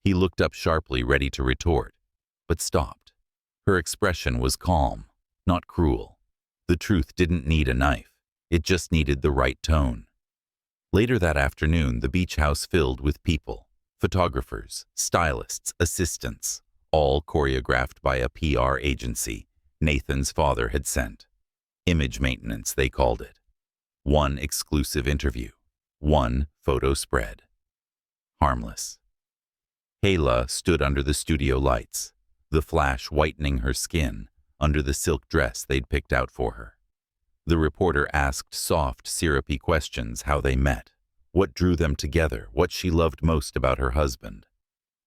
He looked up sharply, ready to retort, but stopped. Her expression was calm, not cruel. The truth didn't need a knife. It just needed the right tone. Later that afternoon, the beach house filled with people, photographers, stylists, assistants, all choreographed by a PR agency Nathan's father had sent. Image maintenance, they called it. One exclusive interview. One photo spread. Harmless. Heyla stood under the studio lights, the flash whitening her skin under the silk dress they'd picked out for her. The reporter asked soft, syrupy questions: how they met, what drew them together, what she loved most about her husband.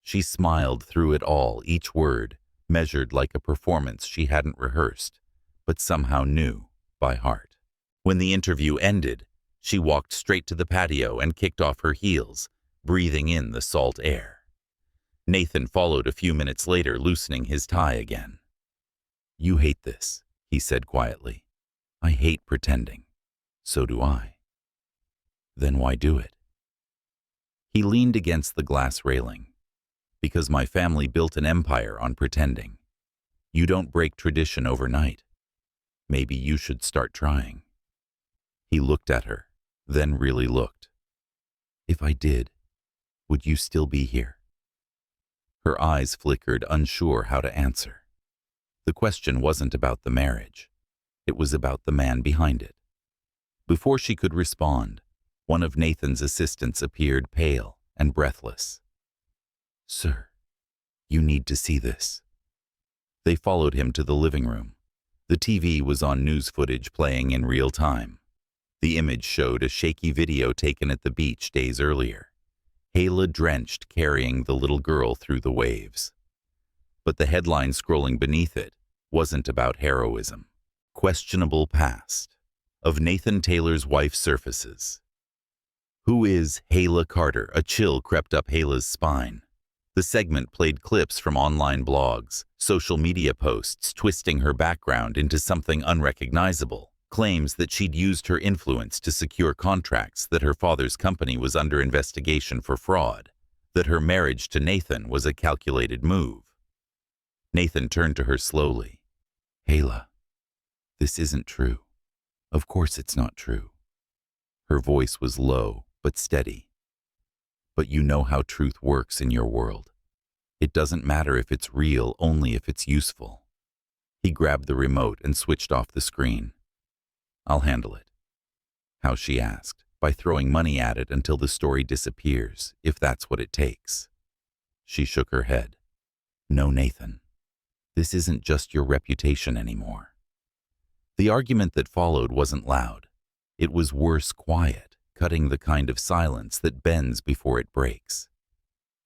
She smiled through it all, each word measured like a performance she hadn't rehearsed, but somehow knew by heart. When the interview ended, she walked straight to the patio and kicked off her heels, breathing in the salt air. Nathan followed a few minutes later, loosening his tie again. "You hate this," he said quietly. "I hate pretending." "So do I." "Then why do it?" He leaned against the glass railing. "Because my family built an empire on pretending. You don't break tradition overnight. Maybe you should start trying." He looked at her, then really looked. "If I did, would you still be here?" Her eyes flickered, unsure how to answer. The question wasn't about the marriage. It was about the man behind it. Before she could respond, one of Nathan's assistants appeared, pale and breathless. "Sir, you need to see this." They followed him to the living room. The TV was on, news footage playing in real time. The image showed a shaky video taken at the beach days earlier. Heyla drenched, carrying the little girl through the waves. But the headline scrolling beneath it wasn't about heroism. "Questionable past of Nathan Taylor's wife surfaces." Who is Heyla Carter? A chill crept up Heyla's spine. The segment played clips from online blogs, social media posts, twisting her background into something unrecognizable. Claims that she'd used her influence to secure contracts, that her father's company was under investigation for fraud, that her marriage to Nathan was a calculated move. Nathan turned to her slowly. "Heyla, this isn't true. Of course it's not true." Her voice was low but steady. "But you know how truth works in your world. It doesn't matter if it's real, only if it's useful." He grabbed the remote and switched off the screen. "I'll handle it." "How?" she asked. "By throwing money at it until the story disappears, if that's what it takes." She shook her head. "No, Nathan. This isn't just your reputation anymore." The argument that followed wasn't loud. It was worse, quiet, cutting the kind of silence that bends before it breaks.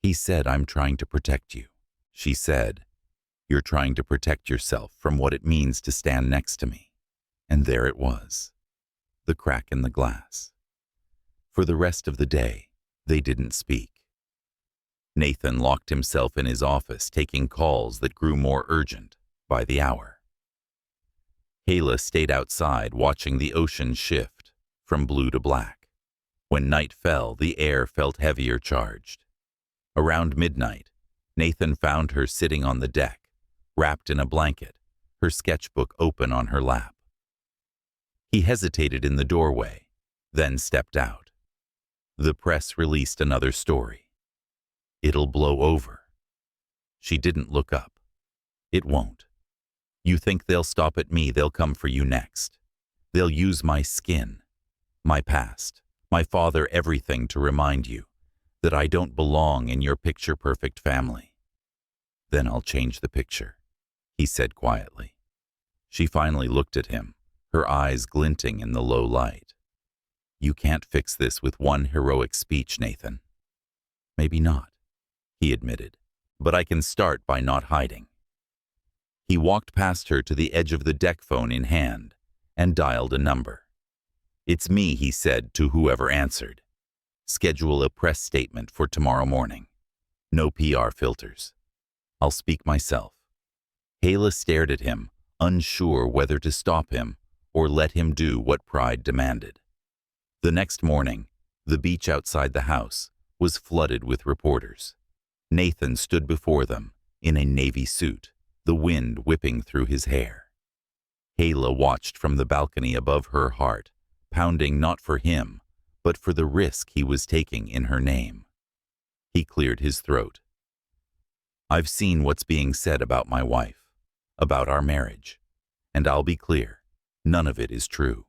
He said, "I'm trying to protect you." She said, "You're trying to protect yourself from what it means to stand next to me." And there it was, the crack in the glass. For the rest of the day, they didn't speak. Nathan locked himself in his office, taking calls that grew more urgent by the hour. Heyla stayed outside, watching the ocean shift from blue to black. When night fell, the air felt heavier charged. Around midnight, Nathan found her sitting on the deck, wrapped in a blanket, her sketchbook open on her lap. He hesitated in the doorway, then stepped out. The press released another story. "It'll blow over." She didn't look up. "It won't. You think they'll stop at me, they'll come for you next. They'll use my skin, my past, my father, everything to remind you that I don't belong in your picture-perfect family." "Then I'll change the picture," he said quietly. She finally looked at him, her eyes glinting in the low light. "You can't fix this with one heroic speech, Nathan." "Maybe not," he admitted, "but I can start by not hiding." He walked past her to the edge of the deck, phone in hand, and dialed a number. "It's me," he said to whoever answered. "Schedule a press statement for tomorrow morning." No PR filters. I'll speak myself. Heyla stared at him, unsure whether to stop him or let him do what pride demanded. The next morning, the beach outside the house was flooded with reporters. Nathan stood before them in a navy suit, the wind whipping through his hair. Heyla watched from the balcony above her heart, pounding not for him, but for the risk he was taking in her name. He cleared his throat. I've seen what's being said about my wife, about our marriage, and I'll be clear, none of it is true.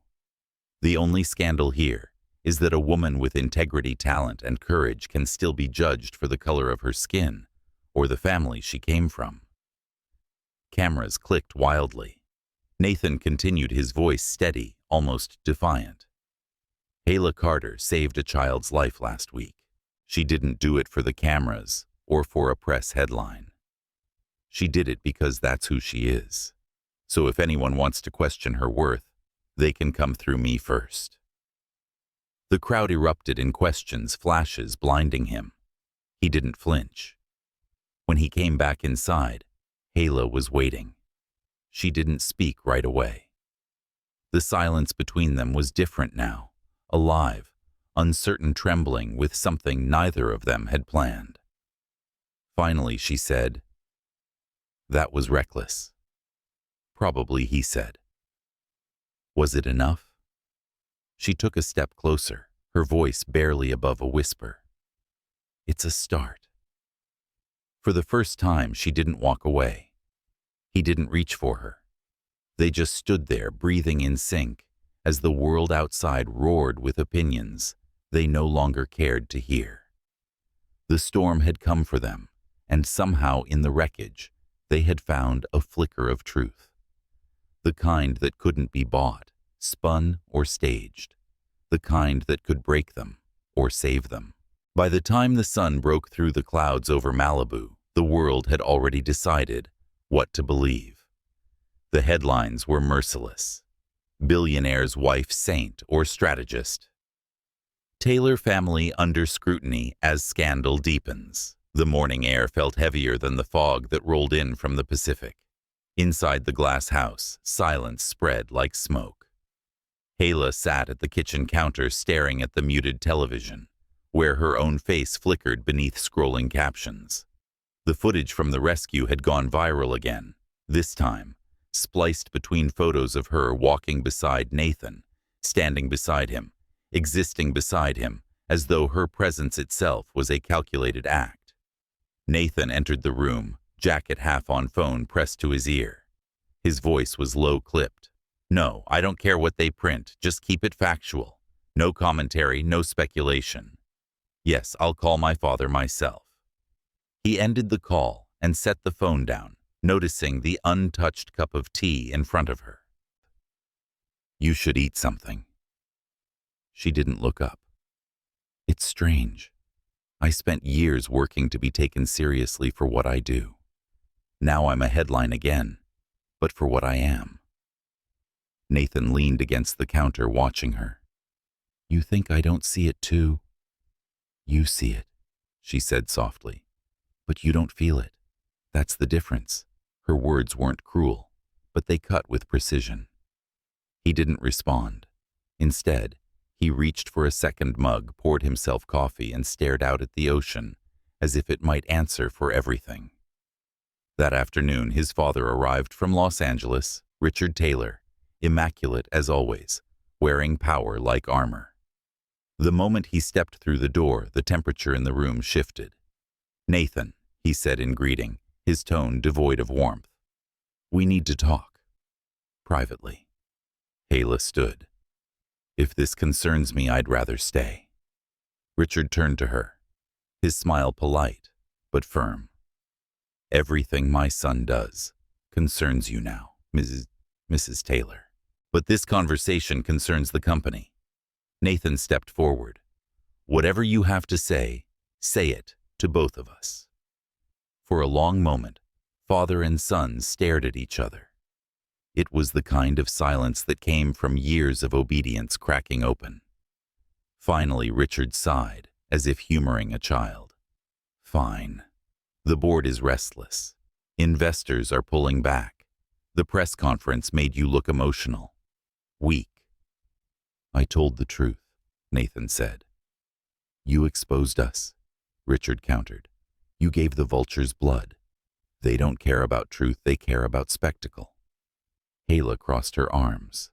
The only scandal here is that a woman with integrity, talent, and courage can still be judged for the color of her skin or the family she came from. Cameras clicked wildly. Nathan continued, his voice steady, almost defiant. Heyla Carter saved a child's life last week. She didn't do it for the cameras or for a press headline. She did it because that's who she is. So if anyone wants to question her worth, they can come through me first. The crowd erupted in questions, flashes blinding him. He didn't flinch. When he came back inside, Heyla was waiting. She didn't speak right away. The silence between them was different now, alive, uncertain, trembling with something neither of them had planned. Finally, she said, "That was reckless." "Probably," he said. "Was it enough?" She took a step closer, her voice barely above a whisper. "It's a start." For the first time, she didn't walk away. He didn't reach for her. They just stood there, breathing in sync, as the world outside roared with opinions they no longer cared to hear. The storm had come for them, and somehow in the wreckage, they had found a flicker of truth. The kind that couldn't be bought, spun, or staged. The kind that could break them or save them. By the time the sun broke through the clouds over Malibu, the world had already decided what to believe. The headlines were merciless. Billionaire's wife saint or strategist. Taylor family under scrutiny as scandal deepens. The morning air felt heavier than the fog that rolled in from the Pacific. Inside the glass house, silence spread like smoke. Heyla sat at the kitchen counter staring at the muted television, where her own face flickered beneath scrolling captions. The footage from the rescue had gone viral again, this time, spliced between photos of her walking beside Nathan, standing beside him, existing beside him, as though her presence itself was a calculated act. Nathan entered the room, jacket half on, phone pressed to his ear. His voice was low-clipped. "No, I don't care what they print, just keep it factual. No commentary, no speculation. Yes, I'll call my father myself." He ended the call and set the phone down, noticing the untouched cup of tea in front of her. "You should eat something." She didn't look up. "It's strange. I spent years working to be taken seriously for what I do. Now I'm a headline again, but for what I am." Nathan leaned against the counter, watching her. "You think I don't see it too?" "You see it," she said softly, "but you don't feel it. That's the difference." Her words weren't cruel, but they cut with precision. He didn't respond. Instead, he reached for a second mug, poured himself coffee, and stared out at the ocean, as if it might answer for everything. That afternoon, his father arrived from Los Angeles, Richard Taylor, immaculate as always, wearing power like armor. The moment he stepped through the door, the temperature in the room shifted. "Nathan," he said in greeting, his tone devoid of warmth. "We need to talk. Privately." Heyla stood. "If this concerns me, I'd rather stay." Richard turned to her, his smile polite but firm. "Everything my son does concerns you now, Mrs. Taylor. But this conversation concerns the company." Nathan stepped forward. "Whatever you have to say it to both of us." For a long moment, father and son stared at each other. It was the kind of silence that came from years of obedience cracking open. Finally, Richard sighed, as if humoring a child. "Fine." The board is restless. Investors are pulling back. The press conference made you look emotional. Weak. I told the truth, Nathan said. You exposed us, Richard countered. You gave the vultures blood. They don't care about truth, they care about spectacle. Heyla crossed her arms.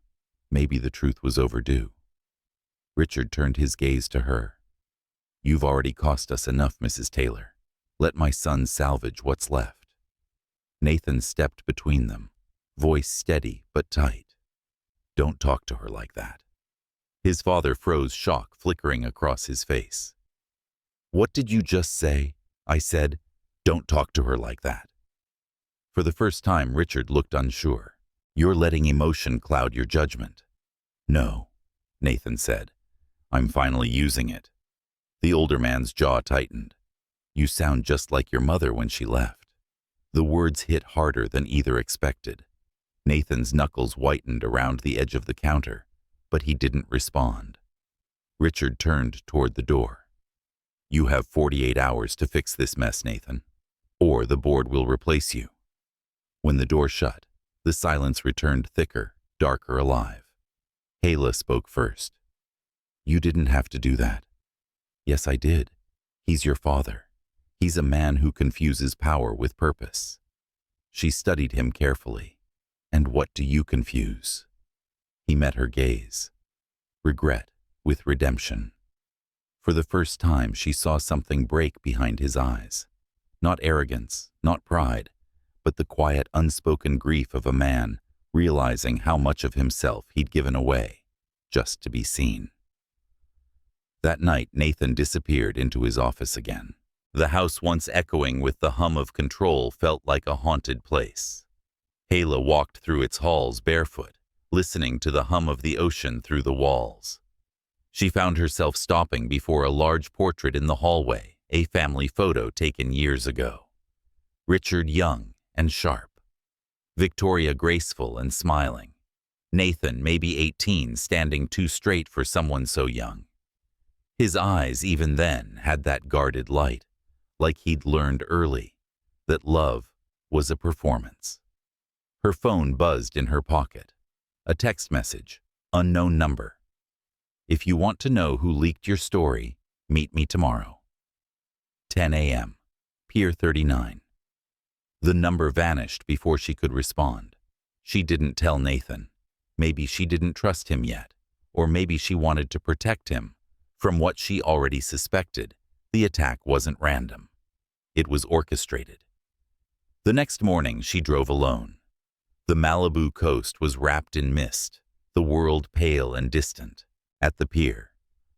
Maybe the truth was overdue. Richard turned his gaze to her. You've already cost us enough, Mrs. Taylor. Let my son salvage what's left. Nathan stepped between them, voice steady but tight. Don't talk to her like that. His father froze, shock flickering across his face. What did you just say? I said, don't talk to her like that. For the first time, Richard looked unsure. You're letting emotion cloud your judgment. No, Nathan said. I'm finally using it. The older man's jaw tightened. You sound just like your mother when she left. The words hit harder than either expected. Nathan's knuckles whitened around the edge of the counter, but he didn't respond. Richard turned toward the door. You have 48 hours to fix this mess, Nathan, or the board will replace you. When the door shut, the silence returned thicker, darker alive. Heyla spoke first. You didn't have to do that. Yes, I did. He's your father. He's a man who confuses power with purpose. She studied him carefully. And what do you confuse? He met her gaze. Regret with redemption. For the first time, she saw something break behind his eyes. Not arrogance, not pride, but the quiet, unspoken grief of a man realizing how much of himself he'd given away, just to be seen. That night, Nathan disappeared into his office again. The house, once echoing with the hum of control, felt like a haunted place. Heyla walked through its halls barefoot, listening to the hum of the ocean through the walls. She found herself stopping before a large portrait in the hallway, a family photo taken years ago. Richard young and sharp. Victoria graceful and smiling. Nathan, maybe 18, standing too straight for someone so young. His eyes, even then, had that guarded light, like he'd learned early, that love was a performance. Her phone buzzed in her pocket. A text message, unknown number. If you want to know who leaked your story, meet me tomorrow. 10 a.m., Pier 39. The number vanished before she could respond. She didn't tell Nathan. Maybe she didn't trust him yet, or maybe she wanted to protect him. From what she already suspected, the attack wasn't random. It was orchestrated. The next morning, she drove alone. The Malibu coast was wrapped in mist, the world pale and distant. At the pier,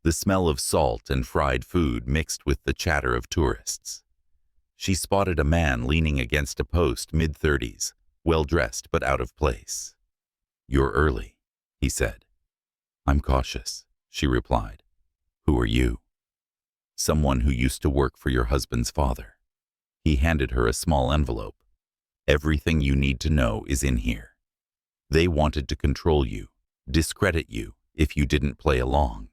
the smell of salt and fried food mixed with the chatter of tourists. She spotted a man leaning against a post, mid-30s, well-dressed but out of place. You're early, he said. I'm cautious, she replied. Who are you? Someone who used to work for your husband's father. He handed her a small envelope. Everything you need to know is in here. They wanted to control you, discredit you, if you didn't play along.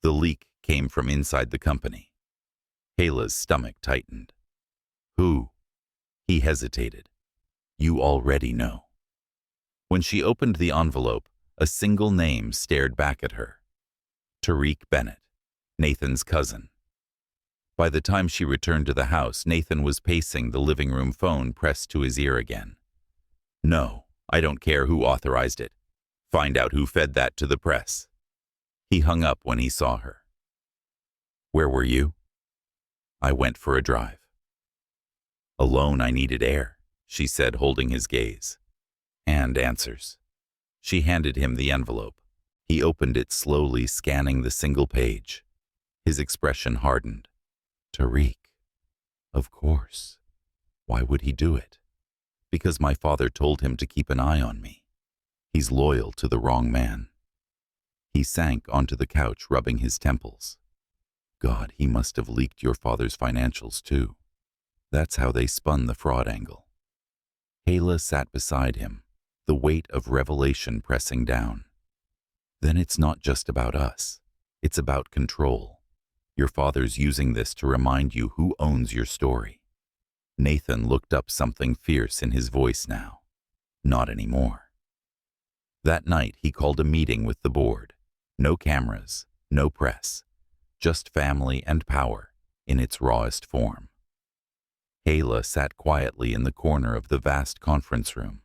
The leak came from inside the company. Heyla's stomach tightened. Who? He hesitated. You already know. When she opened the envelope, a single name stared back at her. Tariq Bennett, Nathan's cousin. By the time she returned to the house, Nathan was pacing the living room, phone pressed to his ear again. No, I don't care who authorized it. Find out who fed that to the press. He hung up when he saw her. Where were you? I went for a drive. Alone, I needed air, she said, holding his gaze. And answers. She handed him the envelope. He opened it slowly, scanning the single page. His expression hardened. Tariq. Of course. Why would he do it? Because my father told him to keep an eye on me. He's loyal to the wrong man. He sank onto the couch, rubbing his temples. God, he must have leaked your father's financials too. That's how they spun the fraud angle. Heyla sat beside him, the weight of revelation pressing down. Then it's not just about us. It's about control. Your father's using this to remind you who owns your story. Nathan looked up, something fierce in his voice now. Not anymore. That night he called a meeting with the board. No cameras, no press, just family and power in its rawest form. Heyla sat quietly in the corner of the vast conference room,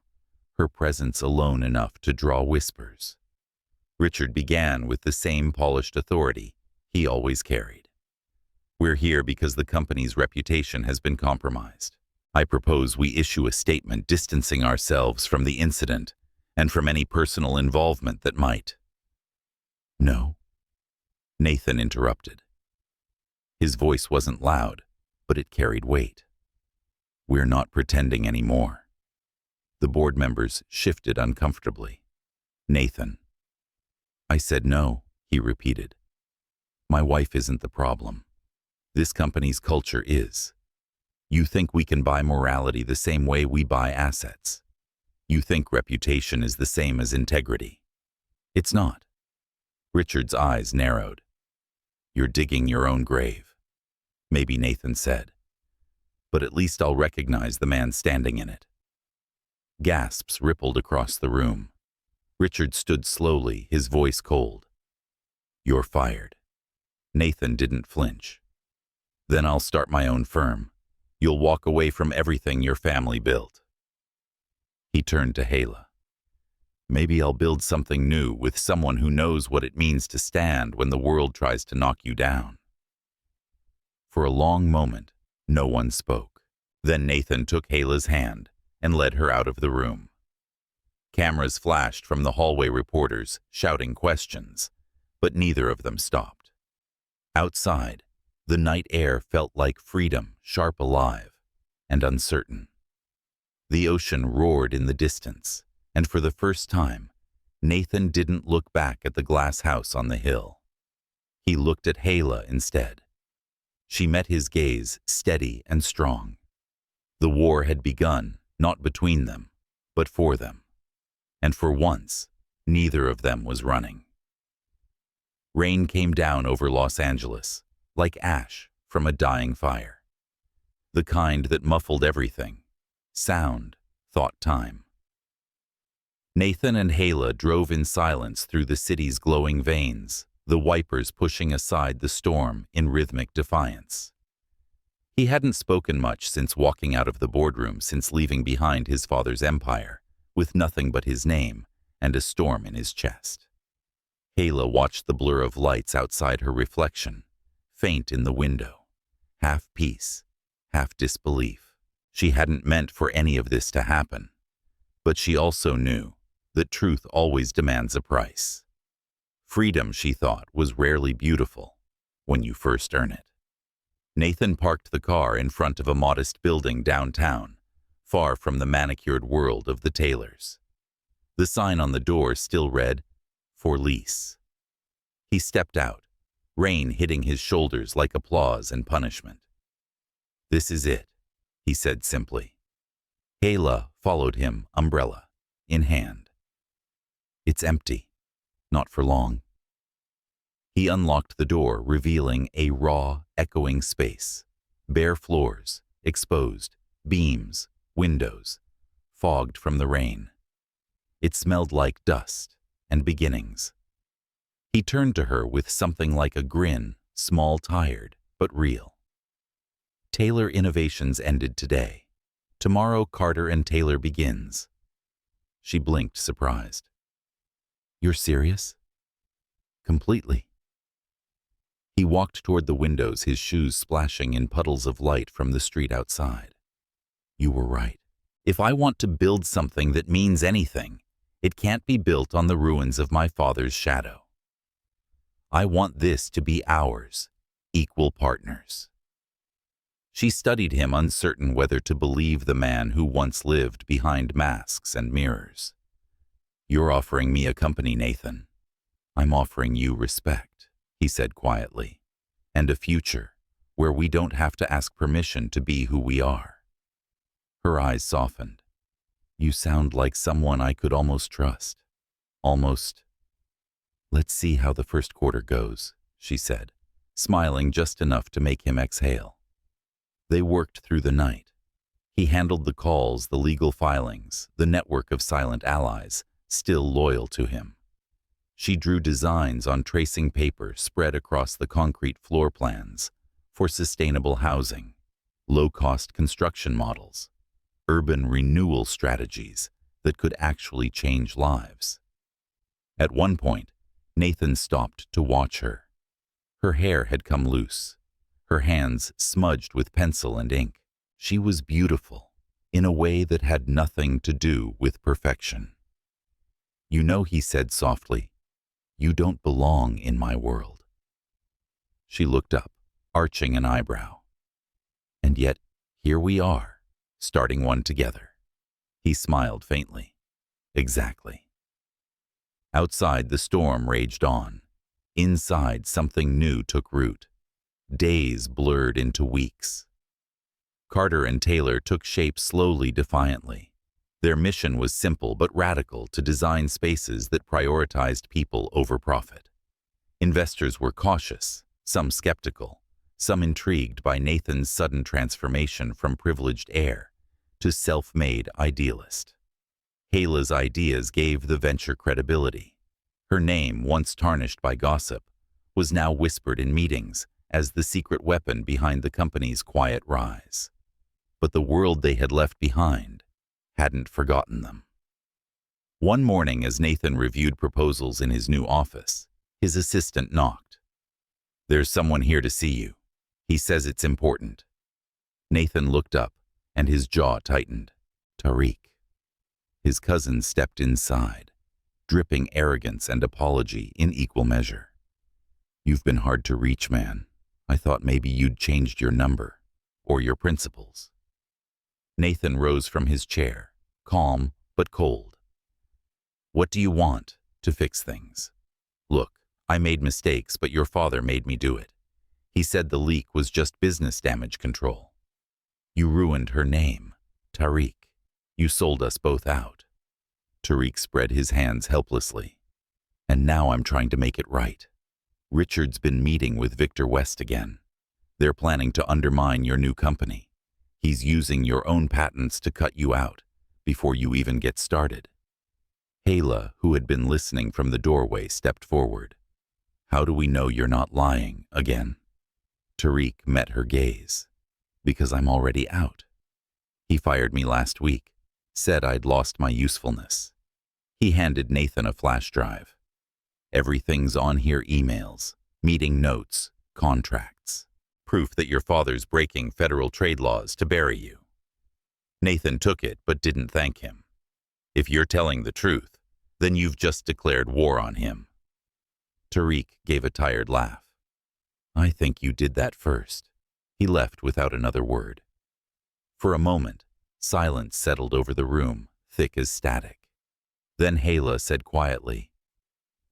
her presence alone enough to draw whispers. Richard began with the same polished authority he always carried. We're here because the company's reputation has been compromised. I propose we issue a statement distancing ourselves from the incident and from any personal involvement that might. No, Nathan interrupted. His voice wasn't loud, but it carried weight. We're not pretending anymore. The board members shifted uncomfortably. Nathan. I said no, he repeated. My wife isn't the problem. This company's culture is. You think we can buy morality the same way we buy assets. You think reputation is the same as integrity. It's not. Richard's eyes narrowed. You're digging your own grave, maybe Nathan said. But at least I'll recognize the man standing in it. Gasps rippled across the room. Richard stood slowly, his voice cold. You're fired. Nathan didn't flinch. Then I'll start my own firm. You'll walk away from everything your family built. He turned to Heyla. Maybe I'll build something new with someone who knows what it means to stand when the world tries to knock you down. For a long moment, no one spoke. Then Nathan took Heyla's hand and led her out of the room. Cameras flashed from the hallway reporters, shouting questions, but neither of them stopped. Outside, the night air felt like freedom, sharp, alive, and uncertain. The ocean roared in the distance, and for the first time, Nathan didn't look back at the glass house on the hill. He looked at Heyla instead. She met his gaze, steady and strong. The war had begun, not between them, but for them. And for once, neither of them was running. Rain came down over Los Angeles, like ash from a dying fire. The kind that muffled everything, sound, thought, time. Nathan and Heyla drove in silence through the city's glowing veins, the wipers pushing aside the storm in rhythmic defiance. He hadn't spoken much since walking out of the boardroom, since leaving behind his father's empire, with nothing but his name and a storm in his chest. Heyla watched the blur of lights outside her reflection, faint in the window, half peace, half disbelief. She hadn't meant for any of this to happen, but she also knew that truth always demands a price. Freedom, she thought, was rarely beautiful when you first earn it. Nathan parked the car in front of a modest building downtown, far from the manicured world of the Taylors. The sign on the door still read, "For lease." He stepped out, rain hitting his shoulders like applause and punishment. "This is it," he said simply. Heyla followed him, umbrella in hand. "It's empty. Not for long." He unlocked the door, revealing a raw, echoing space. Bare floors, exposed, beams, windows, fogged from the rain. It smelled like dust and beginnings. He turned to her with something like a grin, small, tired, but real. Taylor Innovations ended today. Tomorrow Carter and Taylor begins. She blinked, surprised. "You're serious?" "Completely." He walked toward the windows, his shoes splashing in puddles of light from the street outside. "You were right. If I want to build something that means anything, it can't be built on the ruins of my father's shadow. I want this to be ours, equal partners." She studied him, uncertain whether to believe the man who once lived behind masks and mirrors. "You're offering me a company, Nathan. I'm offering you respect," he said quietly, "and a future where we don't have to ask permission to be who we are." Her eyes softened. "You sound like someone I could almost trust. Almost." "Let's see how the first quarter goes," she said, smiling just enough to make him exhale. They worked through the night, He handled the calls, the legal filings, the network of silent allies, still loyal to him. She drew designs on tracing paper spread across the concrete floor plans for sustainable housing, low-cost construction models, urban renewal strategies that could actually change lives. At one point, Nathan stopped to watch her. Her hair had come loose, her hands smudged with pencil and ink. She was beautiful, in a way that had nothing to do with perfection. "You know," he said softly, "you don't belong in my world." She looked up, arching an eyebrow. "And yet, here we are, starting one together." He smiled faintly. "Exactly." Outside, the storm raged on. Inside, something new took root. Days blurred into weeks. Carter and Taylor took shape slowly, defiantly. Their mission was simple but radical: to design spaces that prioritized people over profit. Investors were cautious, some skeptical, some intrigued by Nathan's sudden transformation from privileged heir to self-made idealist. Heyla's ideas gave the venture credibility. Her name, once tarnished by gossip, was now whispered in meetings as the secret weapon behind the company's quiet rise. But the world they had left behind hadn't forgotten them. One morning, as Nathan reviewed proposals in his new office, his assistant knocked. "There's someone here to see you. He says it's important." Nathan looked up, and his jaw tightened. Tariq. His cousin stepped inside, dripping arrogance and apology in equal measure. "You've been hard to reach, man. I thought maybe you'd changed your number, or your principles." Nathan rose from his chair, calm but cold. "What do you want to fix things? Look, I made mistakes, but your father made me do it. He said the leak was just business damage control. You ruined her name, Tariq. You sold us both out." Tariq spread his hands helplessly. "And now I'm trying to make it right. Richard's been meeting with Victor West again. They're planning to undermine your new company. He's using your own patents to cut you out before you even get started." Heyla, who had been listening from the doorway, stepped forward. "How do we know you're not lying again?" Tariq met her gaze. "Because I'm already out. He fired me last week, said I'd lost my usefulness." He handed Nathan a flash drive. "Everything's on here: emails, meeting notes, contracts. Proof that your father's breaking federal trade laws to bury you." Nathan took it but didn't thank him. "If you're telling the truth, then you've just declared war on him." Tariq gave a tired laugh. "I think you did that first." He left without another word. For a moment, silence settled over the room, thick as static. Then Heyla said quietly,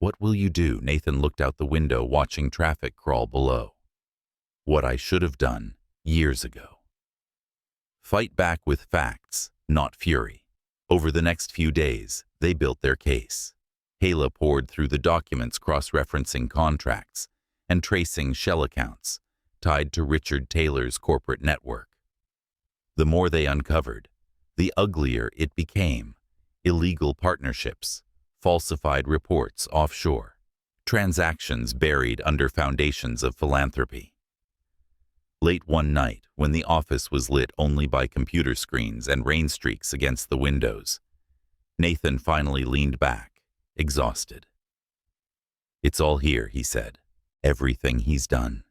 "What will you do?" Nathan looked out the window, watching traffic crawl below. "What I should have done years ago. Fight back with facts, not fury." Over the next few days, they built their case. Heyla poured through the documents, cross-referencing contracts and tracing shell accounts tied to Richard Taylor's corporate network. The more they uncovered, the uglier it became: illegal partnerships, falsified reports offshore, transactions buried under foundations of philanthropy. Late one night, when the office was lit only by computer screens and rain streaks against the windows, Nathan finally leaned back, exhausted. "It's all here," he said. "Everything he's done.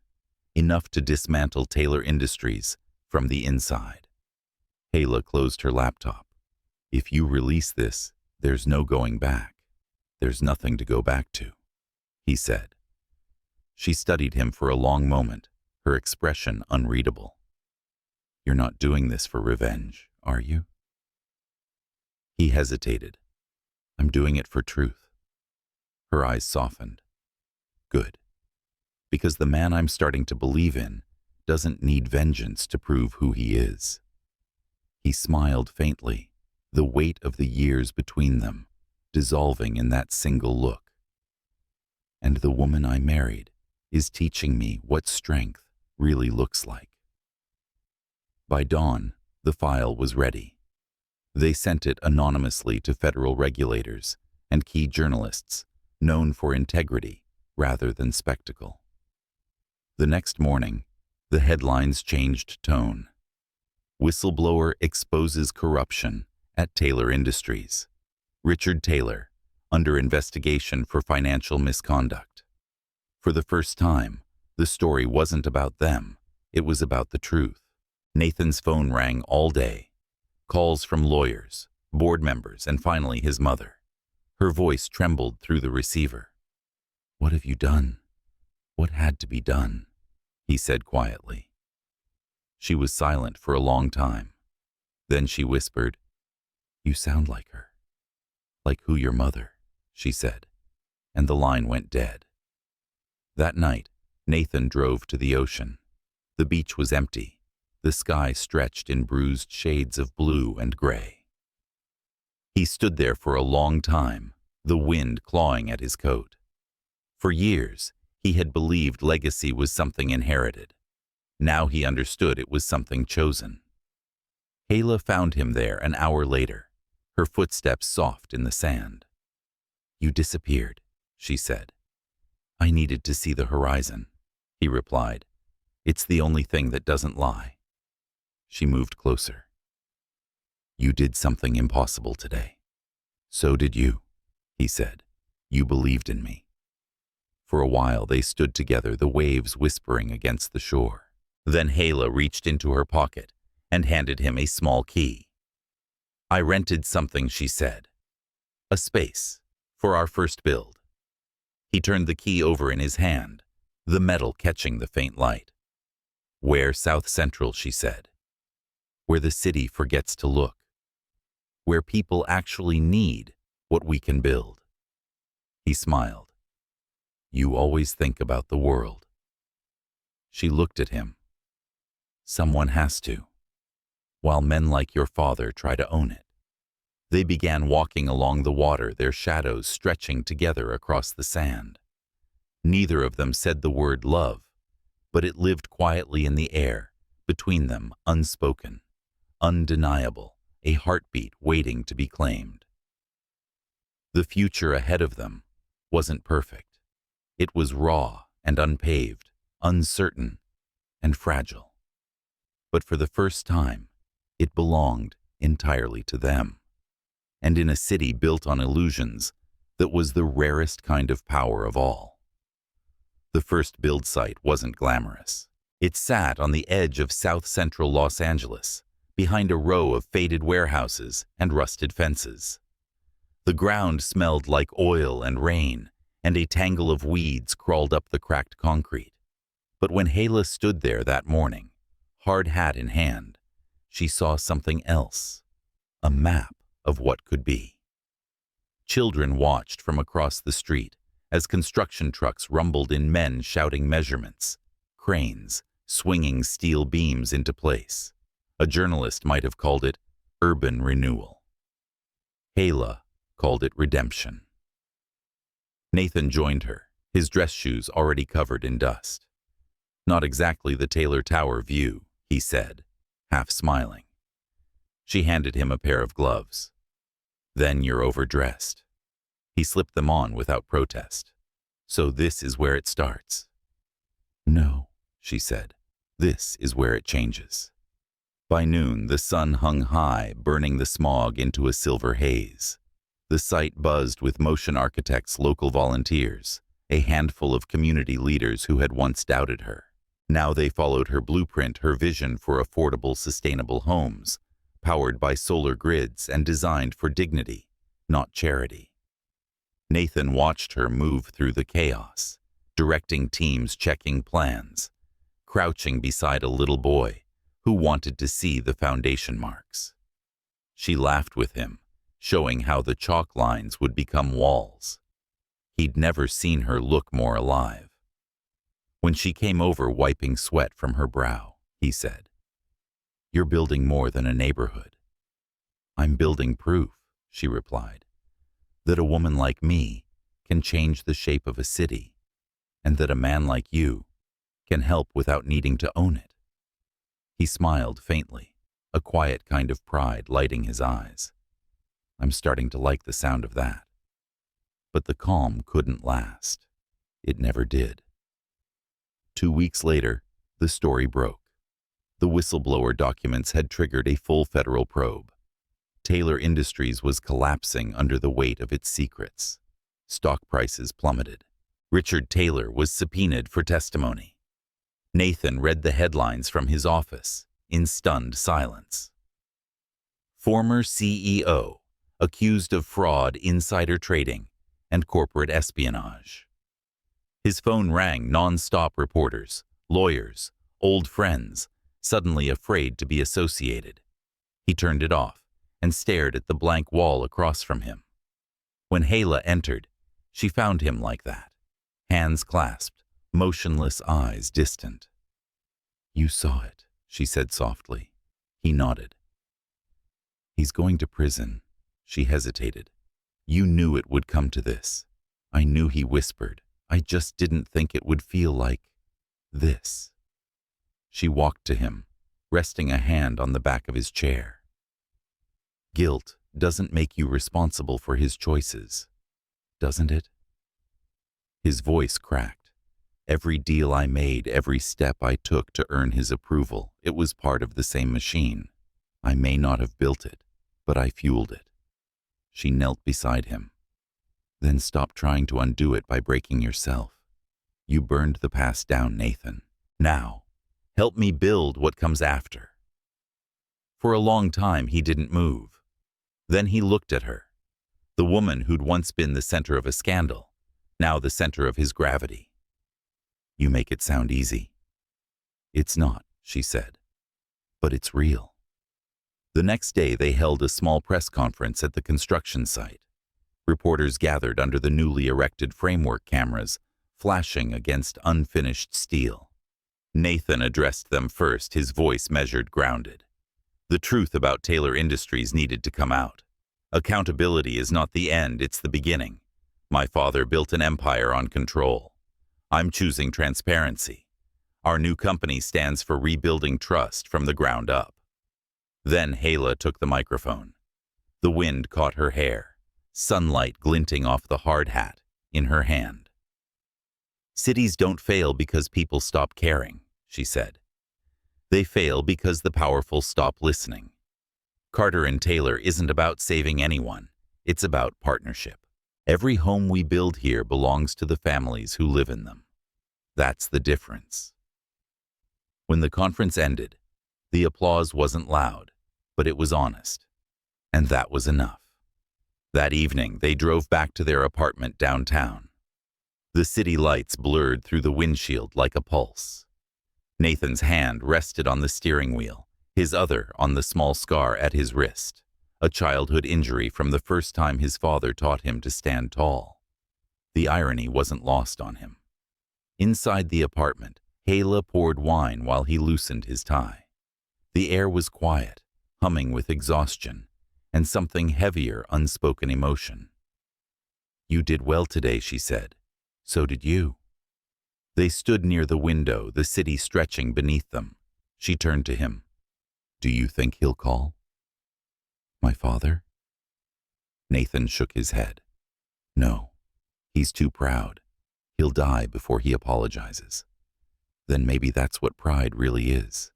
Enough to dismantle Taylor Industries from the inside." Heyla closed her laptop. "If you release this, there's no going back. There's nothing to go back to," he said. She studied him for a long moment, her expression unreadable. "You're not doing this for revenge, are you?" He hesitated. "I'm doing it for truth." Her eyes softened. "Good. Because the man I'm starting to believe in doesn't need vengeance to prove who he is." He smiled faintly, the weight of the years between them dissolving in that single look. "And the woman I married is teaching me what strength really looks like." By dawn, The file was ready. They sent it anonymously to federal regulators and key journalists, known for integrity rather than spectacle. The next morning, the headlines changed tone. Whistleblower exposes corruption at Taylor Industries. Richard Taylor, under investigation for financial misconduct. For the first time, the story wasn't about them, it was about the truth. Nathan's phone rang all day. Calls from lawyers, board members, and finally his mother. Her voice trembled through the receiver. "What have you done? What had to be done?" he said quietly. She was silent for a long time. Then she whispered, "You sound like her." "Like who, your mother?" she said, and the line went dead. That night, Nathan drove to the ocean. The beach was empty. The sky stretched in bruised shades of blue and gray. He stood there for a long time, the wind clawing at his coat. For years, he had believed legacy was something inherited. Now he understood it was something chosen. Heyla found him there an hour later, her footsteps soft in the sand. "You disappeared," she said. "I needed to see the horizon," he replied. "It's the only thing that doesn't lie." She moved closer. "You did something impossible today." "So did you," he said. "You believed in me." For a while they stood together, the waves whispering against the shore. Then Heyla reached into her pocket and handed him a small key. "I rented something," she said. "A space, for our first build." He turned the key over in his hand, the metal catching the faint light. "Where South Central," she said. "Where the city forgets to look. Where people actually need what we can build." He smiled. "You always think about the world." She looked at him. "Someone has to, while men like your father try to own it." They began walking along the water, their shadows stretching together across the sand. Neither of them said the word love, but it lived quietly in the air, between them, unspoken, undeniable, a heartbeat waiting to be claimed. The future ahead of them wasn't perfect. It was raw and unpaved, uncertain and fragile. But for the first time, it belonged entirely to them. And in a city built on illusions that was the rarest kind of power of all. The first build site wasn't glamorous. It sat on the edge of South Central Los Angeles, behind a row of faded warehouses and rusted fences. The ground smelled like oil and rain, and a tangle of weeds crawled up the cracked concrete. But when Heyla stood there that morning, hard hat in hand, she saw something else, a map of what could be. Children watched from across the street as construction trucks rumbled in, men shouting measurements, cranes swinging steel beams into place. A journalist might have called it urban renewal. Heyla called it redemption. Nathan joined her, his dress shoes already covered in dust. "Not exactly the Taylor Tower view," he said, half smiling. She handed him a pair of gloves. "Then you're overdressed." He slipped them on without protest. "So this is where it starts." "No," she said. "This is where it changes." By noon, the sun hung high, burning the smog into a silver haze. The site buzzed with motion architects, local volunteers, a handful of community leaders who had once doubted her. Now they followed her blueprint, her vision for affordable, sustainable homes, powered by solar grids and designed for dignity, not charity. Nathan watched her move through the chaos, directing teams, checking plans, crouching beside a little boy who wanted to see the foundation marks. She laughed with him, showing how the chalk lines would become walls. He'd never seen her look more alive. When she came over, wiping sweat from her brow, he said, "You're building more than a neighborhood." "I'm building proof," she replied, "that a woman like me can change the shape of a city, and that a man like you can help without needing to own it." He smiled faintly, a quiet kind of pride lighting his eyes. I'm starting to like the sound of that. But the calm couldn't last. It never did. 2 weeks later, the story broke. The whistleblower documents had triggered a full federal probe. Taylor Industries was collapsing under the weight of its secrets. Stock prices plummeted. Richard Taylor was subpoenaed for testimony. Nathan read the headlines from his office in stunned silence. Former CEO accused of fraud, insider trading, and corporate espionage. His phone rang non-stop. Reporters, lawyers, old friends, suddenly afraid to be associated. He turned it off and stared at the blank wall across from him. When Heyla entered, she found him like that, hands clasped, motionless, eyes distant. "You saw it," she said softly. He nodded. "He's going to prison." She hesitated. "You knew it would come to this." "I knew," he whispered. "I just didn't think it would feel like this." She walked to him, resting a hand on the back of his chair. "Guilt doesn't make you responsible for his choices, doesn't it?" His voice cracked. "Every deal I made, every step I took to earn his approval, it was part of the same machine. I may not have built it, but I fueled it." She knelt beside him. "Then stop trying to undo it by breaking yourself. You burned the past down, Nathan. Now, help me build what comes after." For a long time, he didn't move. Then he looked at her, the woman who'd once been the center of a scandal, now the center of his gravity. "You make it sound easy." "It's not," she said, "but it's real." The next day, they held a small press conference at the construction site. Reporters gathered under the newly erected framework cameras, flashing against unfinished steel. Nathan addressed them first, his voice measured, grounded. The truth about Taylor Industries needed to come out. Accountability is not the end, it's the beginning. My father built an empire on control. I'm choosing transparency. Our new company stands for rebuilding trust from the ground up. Then Heyla took the microphone. The wind caught her hair, sunlight glinting off the hard hat in her hand. "Cities don't fail because people stop caring," she said. "They fail because the powerful stop listening. Carter and Taylor isn't about saving anyone. It's about partnership. Every home we build here belongs to the families who live in them. That's the difference." When the conference ended, the applause wasn't loud, but it was honest. And that was enough. That evening, they drove back to their apartment downtown. The city lights blurred through the windshield like a pulse. Nathan's hand rested on the steering wheel, his other on the small scar at his wrist, a childhood injury from the first time his father taught him to stand tall. The irony wasn't lost on him. Inside the apartment, Heyla poured wine while he loosened his tie. The air was quiet, humming with exhaustion, and something heavier, unspoken emotion. "You did well today," she said. "So did you." They stood near the window, the city stretching beneath them. She turned to him. "Do you think he'll call?" "My father?" Nathan shook his head. "No, he's too proud. He'll die before he apologizes. Then maybe that's what pride really is.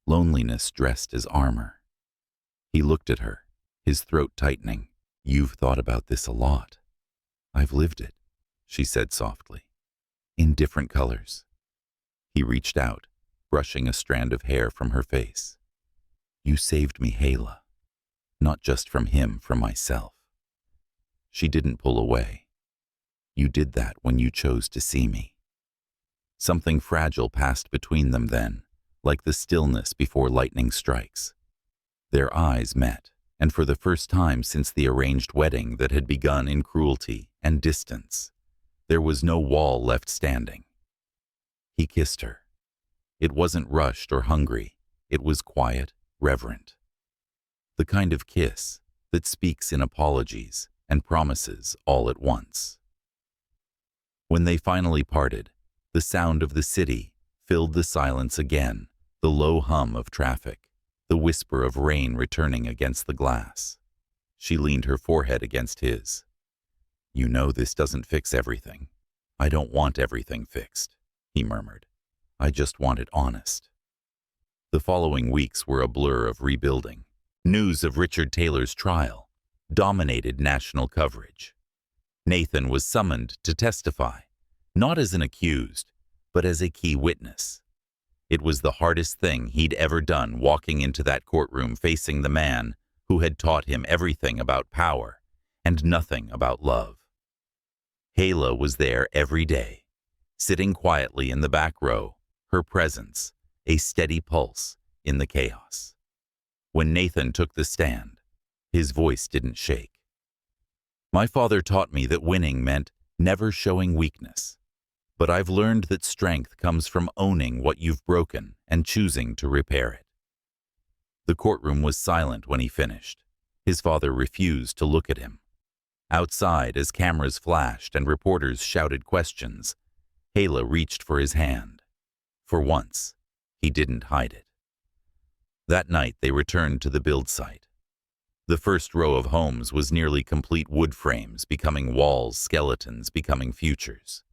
Loneliness dressed as armor." He looked at her, his throat tightening. "You've thought about this a lot." "I've lived it," she said softly. "In different colors." He reached out, brushing a strand of hair from her face. "You saved me, Heyla. Not just from him, from myself." She didn't pull away. "You did that when you chose to see me." Something fragile passed between them then, like the stillness before lightning strikes. Their eyes met, and for the first time since the arranged wedding that had begun in cruelty and distance, there was no wall left standing. He kissed her. It wasn't rushed or hungry. It was quiet, reverent. The kind of kiss that speaks in apologies and promises all at once. When they finally parted, the sound of the city filled the silence again, the low hum of traffic, the whisper of rain returning against the glass. She leaned her forehead against his. "You know this doesn't fix everything. I don't want everything fixed," he murmured. "I just want it honest." The following weeks were a blur of rebuilding. News of Richard Taylor's trial dominated national coverage. Nathan was summoned to testify, not as an accused, but as a key witness. It was the hardest thing he'd ever done, walking into that courtroom facing the man who had taught him everything about power and nothing about love. Heyla was there every day, sitting quietly in the back row, her presence a steady pulse in the chaos. When Nathan took the stand, his voice didn't shake. "My father taught me that winning meant never showing weakness. But I've learned that strength comes from owning what you've broken and choosing to repair it." The courtroom was silent when he finished. His father refused to look at him. Outside, as cameras flashed and reporters shouted questions, Heyla reached for his hand. For once, he didn't hide it. That night, they returned to the build site. The first row of homes was nearly complete, wood frames becoming walls, skeletons becoming futures.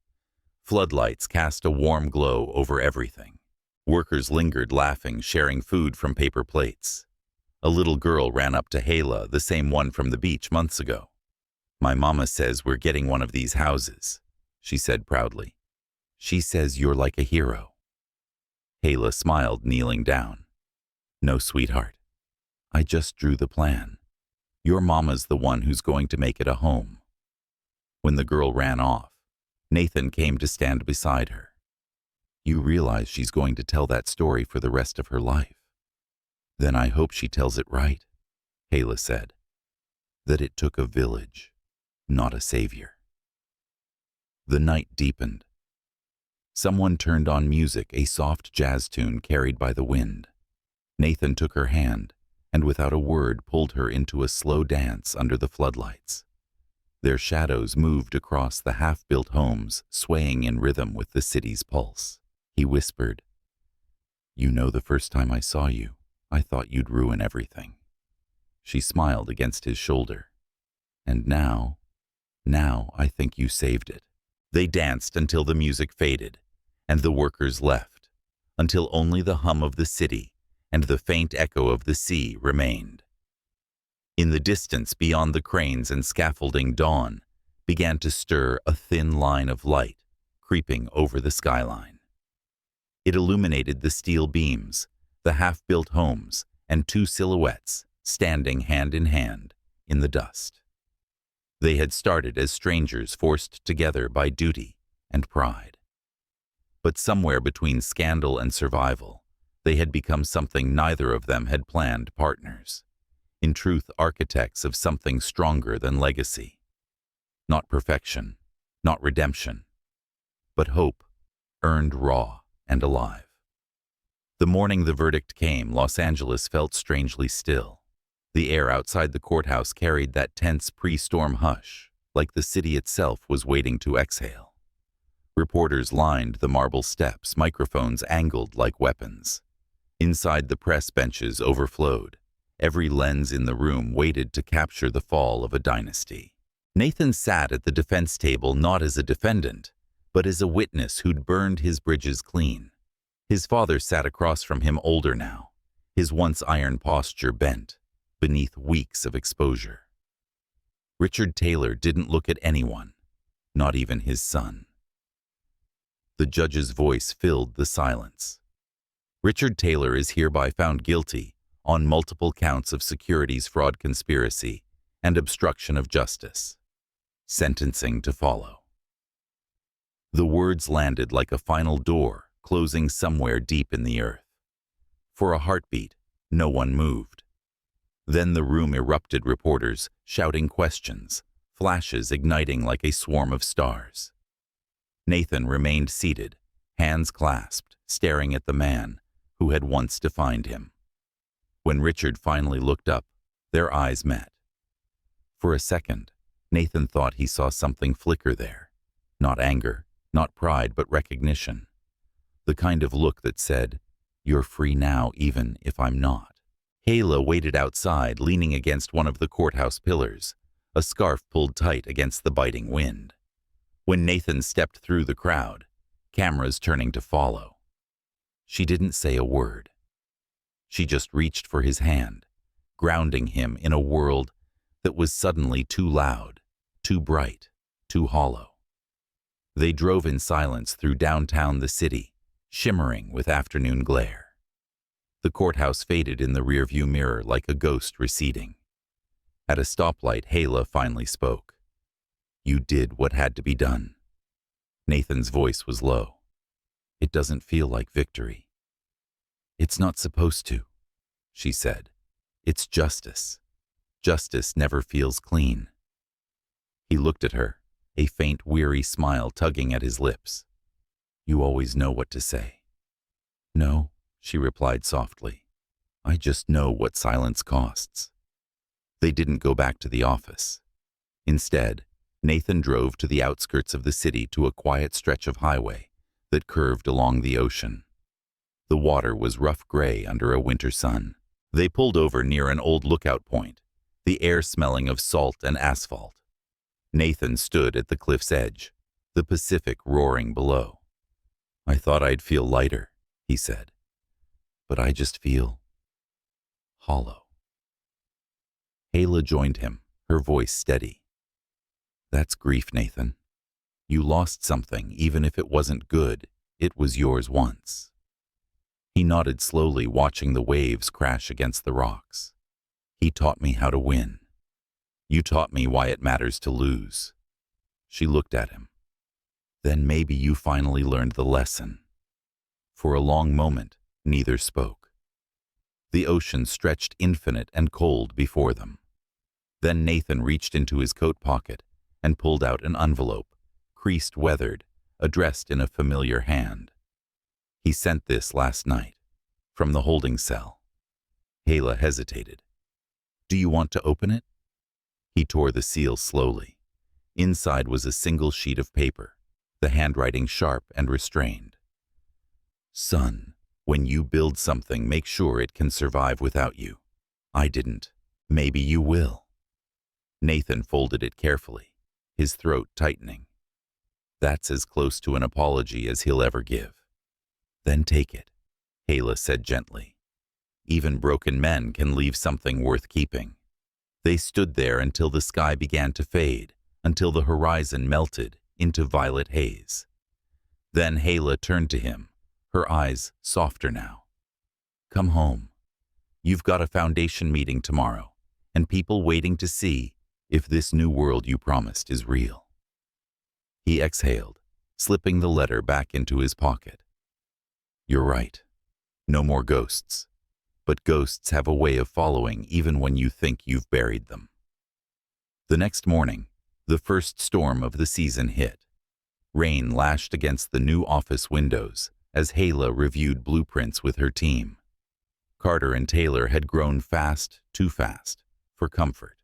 Floodlights cast a warm glow over everything. Workers lingered, laughing, sharing food from paper plates. A little girl ran up to Heyla, the same one from the beach months ago. "My mama says we're getting one of these houses," she said proudly. "She says you're like a hero." Heyla smiled, kneeling down. "No, sweetheart. I just drew the plan. Your mama's the one who's going to make it a home." When the girl ran off, Nathan came to stand beside her. "You realize she's going to tell that story for the rest of her life." "Then I hope she tells it right," Heyla said. "That it took a village, not a savior." The night deepened. Someone turned on music, a soft jazz tune carried by the wind. Nathan took her hand and without a word pulled her into a slow dance under the floodlights. Their shadows moved across the half-built homes, swaying in rhythm with the city's pulse. He whispered, "You know, the first time I saw you, I thought you'd ruin everything." She smiled against his shoulder. "And now I think you saved it." They danced until the music faded, and the workers left, until only the hum of the city and the faint echo of the sea remained. In the distance beyond the cranes and scaffolding, dawn began to stir, a thin line of light creeping over the skyline. It illuminated the steel beams, the half-built homes, and two silhouettes standing hand in hand in the dust. They had started as strangers forced together by duty and pride. But somewhere between scandal and survival, they had become something neither of them had planned: partners. In truth, architects of something stronger than legacy. Not perfection, not redemption, but hope, earned raw and alive. The morning the verdict came, Los Angeles felt strangely still. The air outside the courthouse carried that tense pre-storm hush, like the city itself was waiting to exhale. Reporters lined the marble steps, microphones angled like weapons. Inside, the press benches overflowed. Every lens in the room waited to capture the fall of a dynasty. Nathan sat at the defense table not as a defendant, but as a witness who'd burned his bridges clean. His father sat across from him, older now, his once iron posture bent beneath weeks of exposure. Richard Taylor didn't look at anyone, not even his son. The judge's voice filled the silence. "Richard Taylor is hereby found guilty on multiple counts of securities fraud, conspiracy, and obstruction of justice. Sentencing to follow." The words landed like a final door closing somewhere deep in the earth. For a heartbeat, no one moved. Then the room erupted, reporters shouting questions, flashes igniting like a swarm of stars. Nathan remained seated, hands clasped, staring at the man who had once defined him. When Richard finally looked up, their eyes met. For a second, Nathan thought he saw something flicker there. Not anger, not pride, but recognition. The kind of look that said, "You're free now, even if I'm not." Heyla waited outside, leaning against one of the courthouse pillars, a scarf pulled tight against the biting wind. When Nathan stepped through the crowd, cameras turning to follow, she didn't say a word. She just reached for his hand, grounding him in a world that was suddenly too loud, too bright, too hollow. They drove in silence through downtown the city, shimmering with afternoon glare. The courthouse faded in the rearview mirror like a ghost receding. At a stoplight, Heyla finally spoke. "You did what had to be done." Nathan's voice was low. "It doesn't feel like victory." "It's not supposed to," she said. "It's justice. Justice never feels clean." He looked at her, a faint, weary smile tugging at his lips. "You always know what to say." "No," she replied softly. "I just know what silence costs." They didn't go back to the office. Instead, Nathan drove to the outskirts of the city to a quiet stretch of highway that curved along the ocean. The water was rough gray under a winter sun. They pulled over near an old lookout point, the air smelling of salt and asphalt. Nathan stood at the cliff's edge, the Pacific roaring below. "I thought I'd feel lighter," he said, "but I just feel hollow." Heyla joined him, her voice steady. "That's grief, Nathan. You lost something, even if it wasn't good. It was yours once." He nodded slowly, watching the waves crash against the rocks. "He taught me how to win. You taught me why it matters to lose." She looked at him. "Then maybe you finally learned the lesson." For a long moment, neither spoke. The ocean stretched infinite and cold before them. Then Nathan reached into his coat pocket and pulled out an envelope, creased, weathered, addressed in a familiar hand. "He sent this last night, from the holding cell." Heyla hesitated. "Do you want to open it?" He tore the seal slowly. Inside was a single sheet of paper, the handwriting sharp and restrained. "Son, when you build something, make sure it can survive without you. I didn't. Maybe you will." Nathan folded it carefully, his throat tightening. "That's as close to an apology as he'll ever give." "Then take it," Heyla said gently. "Even broken men can leave something worth keeping." They stood there until the sky began to fade, until the horizon melted into violet haze. Then Heyla turned to him, her eyes softer now. "Come home. You've got a foundation meeting tomorrow, and people waiting to see if this new world you promised is real." He exhaled, slipping the letter back into his pocket. "You're right. No more ghosts. But ghosts have a way of following even when you think you've buried them." The next morning, the first storm of the season hit. Rain lashed against the new office windows as Heyla reviewed blueprints with her team. Carter and Taylor had grown fast, too fast, for comfort.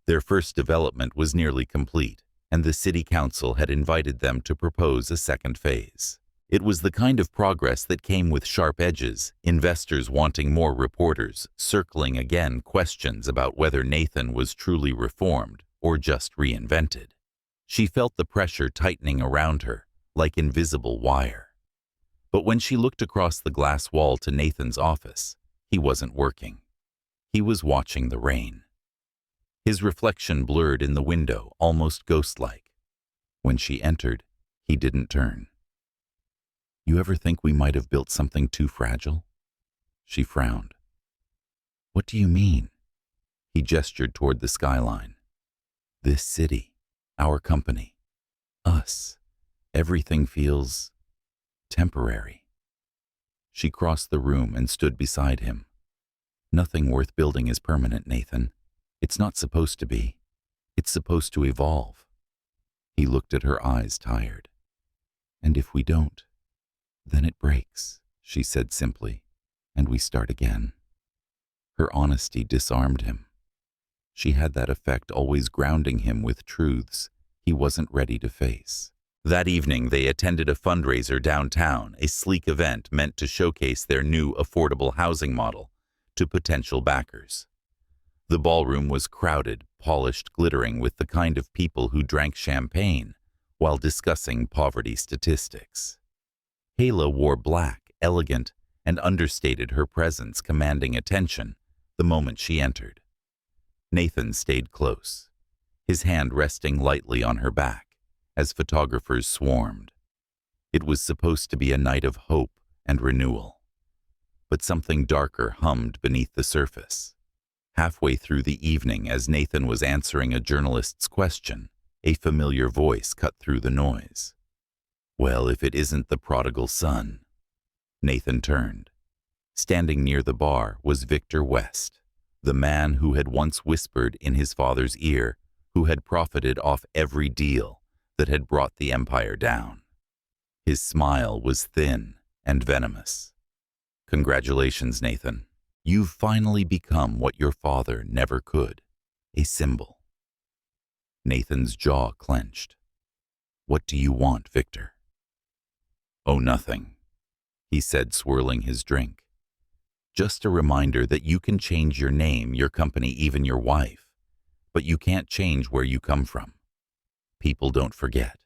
Their first development was nearly complete, and the city council had invited them to propose a second phase. It was the kind of progress that came with sharp edges, investors wanting more reporters, circling again questions about whether Nathan was truly reformed or just reinvented. She felt the pressure tightening around her, like invisible wire. But when she looked across the glass wall to Nathan's office, he wasn't working. He was watching the rain. His reflection blurred in the window, almost ghost-like. When she entered, he didn't turn. "You ever think we might have built something too fragile?" She frowned. "What do you mean?" He gestured toward the skyline. "This city, our company, us. Everything feels temporary." She crossed the room and stood beside him. "Nothing worth building is permanent, Nathan. It's not supposed to be. It's supposed to evolve." He looked at her eyes, tired. "And if we don't, then it breaks," she said simply, "and we start again." Her honesty disarmed him. She had that effect, always grounding him with truths he wasn't ready to face. That evening, they attended a fundraiser downtown, a sleek event meant to showcase their new affordable housing model, to potential backers. The ballroom was crowded, polished, glittering with the kind of people who drank champagne while discussing poverty statistics. Heyla wore black, elegant, and understated, her presence commanding attention the moment she entered. Nathan stayed close, his hand resting lightly on her back as photographers swarmed. It was supposed to be a night of hope and renewal, but something darker hummed beneath the surface. Halfway through the evening, as Nathan was answering a journalist's question, a familiar voice cut through the noise. "Well, if it isn't the prodigal son." Nathan turned. Standing near the bar was Victor West, the man who had once whispered in his father's ear, who had profited off every deal that had brought the empire down. His smile was thin and venomous. "Congratulations, Nathan. You've finally become what your father never could, a symbol." Nathan's jaw clenched. "What do you want, Victor?" "Oh, nothing," he said, swirling his drink. "Just a reminder that you can change your name, your company, even your wife, but you can't change where you come from. People don't forget.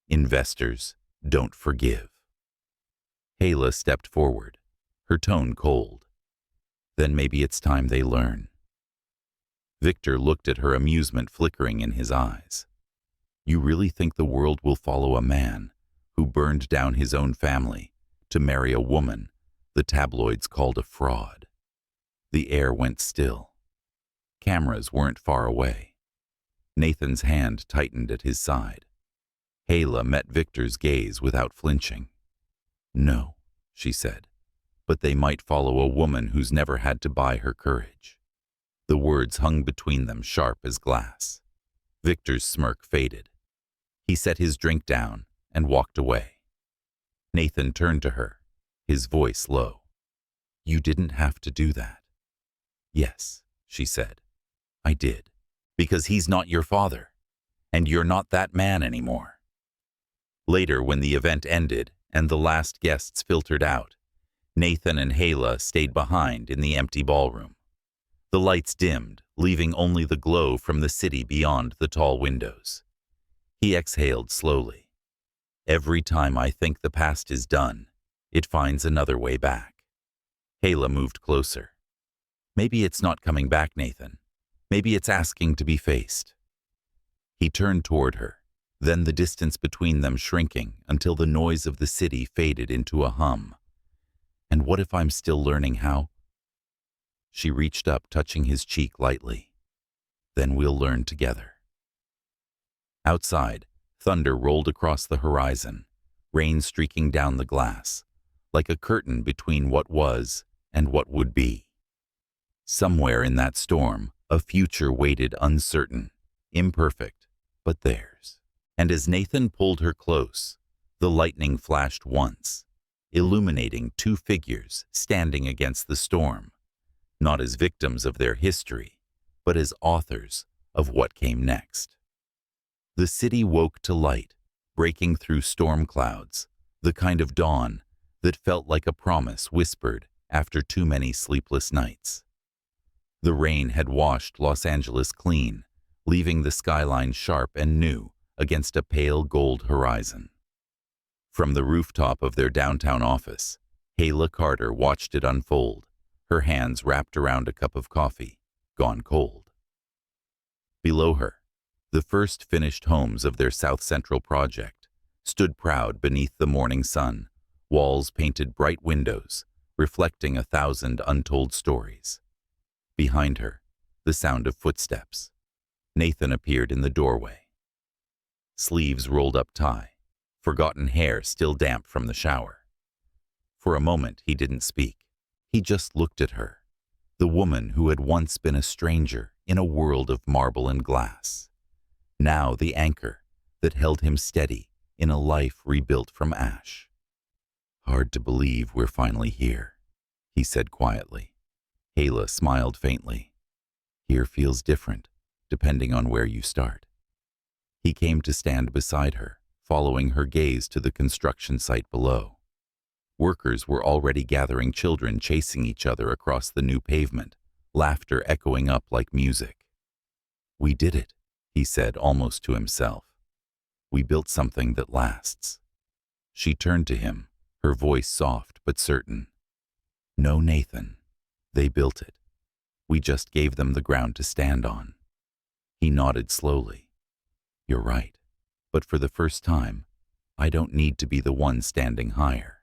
Investors don't forgive." Heyla stepped forward, her tone cold. "Then maybe it's time they learn." Victor looked at her, amusement flickering in his eyes. "You really think the world will follow a man who burned down his own family to marry a woman the tabloids called a fraud?" The air went still. Cameras weren't far away. Nathan's hand tightened at his side. Heyla met Victor's gaze without flinching. "No," she said, "but they might follow a woman who's never had to buy her courage." The words hung between them, sharp as glass. Victor's smirk faded. He set his drink down and walked away. Nathan turned to her, his voice low. "You didn't have to do that." "Yes," she said, "I did, because he's not your father, and you're not that man anymore." Later, when the event ended and the last guests filtered out, Nathan and Heyla stayed behind in the empty ballroom. The lights dimmed, leaving only the glow from the city beyond the tall windows. He exhaled slowly. "Every time I think the past is done, it finds another way back." Heyla moved closer. "Maybe it's not coming back, Nathan. Maybe it's asking to be faced." He turned toward her, then the distance between them shrinking until the noise of the city faded into a hum. "And what if I'm still learning how?" She reached up, touching his cheek lightly. "Then we'll learn together." Outside, thunder rolled across the horizon, rain streaking down the glass, like a curtain between what was and what would be. Somewhere in that storm, a future waited, uncertain, imperfect, but theirs. And as Nathan pulled her close, the lightning flashed once, illuminating two figures standing against the storm, not as victims of their history, but as authors of what came next. The city woke to light, breaking through storm clouds, the kind of dawn that felt like a promise whispered after too many sleepless nights. The rain had washed Los Angeles clean, leaving the skyline sharp and new against a pale gold horizon. From the rooftop of their downtown office, Heyla Carter watched it unfold, her hands wrapped around a cup of coffee, gone cold. Below her, the first finished homes of their South Central project stood proud beneath the morning sun, walls painted bright, windows reflecting 1,000 untold stories. Behind her, the sound of footsteps. Nathan appeared in the doorway. Sleeves rolled up, tie, forgotten hair still damp from the shower. For a moment he didn't speak. He just looked at her, the woman who had once been a stranger in a world of marble and glass. Now the anchor that held him steady in a life rebuilt from ash. "Hard to believe we're finally here," he said quietly. Heyla smiled faintly. "Here feels different, depending on where you start." He came to stand beside her, following her gaze to the construction site below. Workers were already gathering, children chasing each other across the new pavement, laughter echoing up like music. "We did it," he said almost to himself. "We built something that lasts." She turned to him, her voice soft but certain. "No, Nathan. They built it. We just gave them the ground to stand on." He nodded slowly. "You're right. But for the first time, I don't need to be the one standing higher."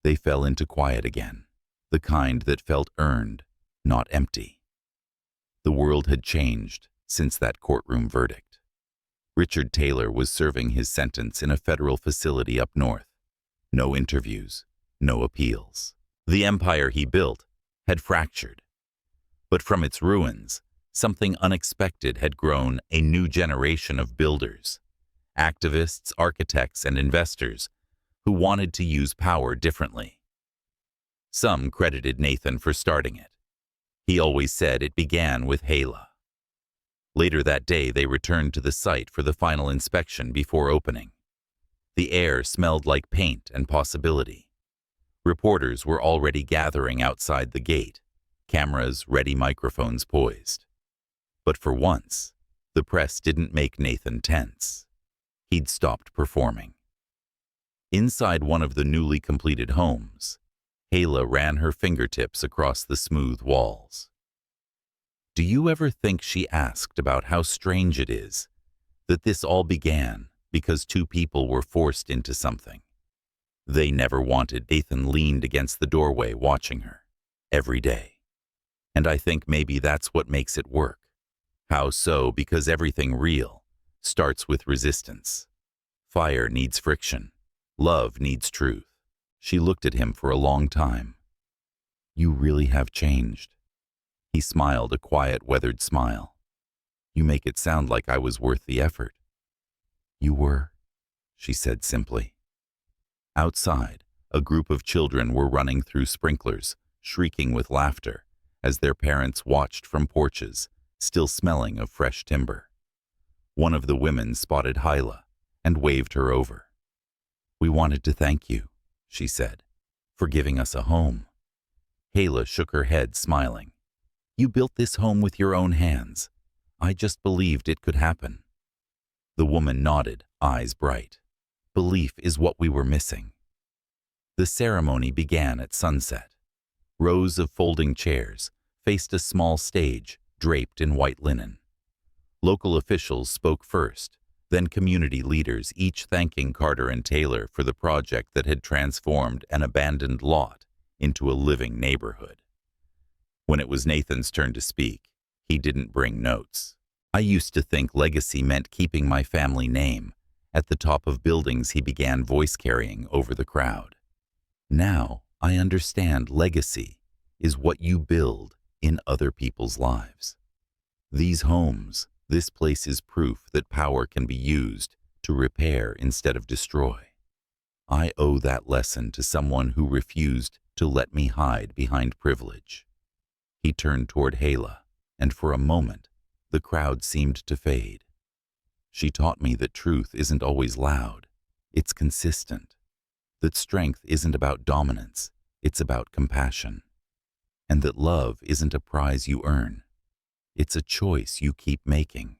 They fell into quiet again, the kind that felt earned, not empty. The world had changed since that courtroom verdict. Richard Taylor was serving his sentence in a federal facility up north. No interviews, no appeals. The empire he built had fractured. But from its ruins, something unexpected had grown: a new generation of builders, activists, architects, and investors who wanted to use power differently. Some credited Nathan for starting it. He always said it began with Heyla. Later that day, they returned to the site for the final inspection before opening. The air smelled like paint and possibility. Reporters were already gathering outside the gate, cameras ready, microphones poised. But for once, the press didn't make Nathan tense. He'd stopped performing. Inside one of the newly completed homes, Heyla ran her fingertips across the smooth walls. "Do you ever think," she asked, "about how strange it is that this all began because two people were forced into something they never wanted?" Nathan leaned against the doorway, watching her. "Every day. And I think maybe that's what makes it work." "How so?" "Because everything real starts with resistance. Fire needs friction. Love needs truth." She looked at him for a long time. "You really have changed." He smiled, a quiet, weathered smile. "You make it sound like I was worth the effort." "You were," she said simply. Outside, a group of children were running through sprinklers, shrieking with laughter, as their parents watched from porches, still smelling of fresh timber. One of the women spotted Heyla and waved her over. "We wanted to thank you," she said, "for giving us a home." Heyla shook her head, smiling. "You built this home with your own hands. I just believed it could happen." The woman nodded, eyes bright. "Belief is what we were missing." The ceremony began at sunset. Rows of folding chairs faced a small stage draped in white linen. Local officials spoke first, then community leaders, each thanking Carter and Taylor for the project that had transformed an abandoned lot into a living neighborhood. When it was Nathan's turn to speak, he didn't bring notes. "I used to think legacy meant keeping my family name at the top of buildings," he began, voice carrying over the crowd. "Now I understand legacy is what you build in other people's lives. These homes, this place is proof that power can be used to repair instead of destroy. I owe that lesson to someone who refused to let me hide behind privilege." He turned toward Heyla, and for a moment, the crowd seemed to fade. "She taught me that truth isn't always loud, it's consistent. That strength isn't about dominance, it's about compassion. And that love isn't a prize you earn, it's a choice you keep making."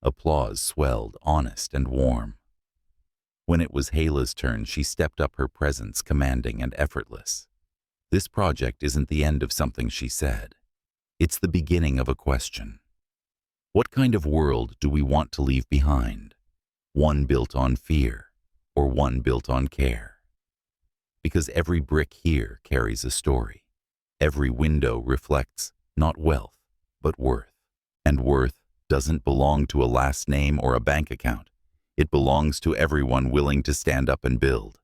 Applause swelled, honest and warm. When it was Heyla's turn, she stepped up, her presence commanding and effortless. "This project isn't the end of something," she said. "It's the beginning of a question. What kind of world do we want to leave behind? One built on fear, or one built on care? Because every brick here carries a story. Every window reflects not wealth, but worth. And worth doesn't belong to a last name or a bank account. It belongs to everyone willing to stand up and build."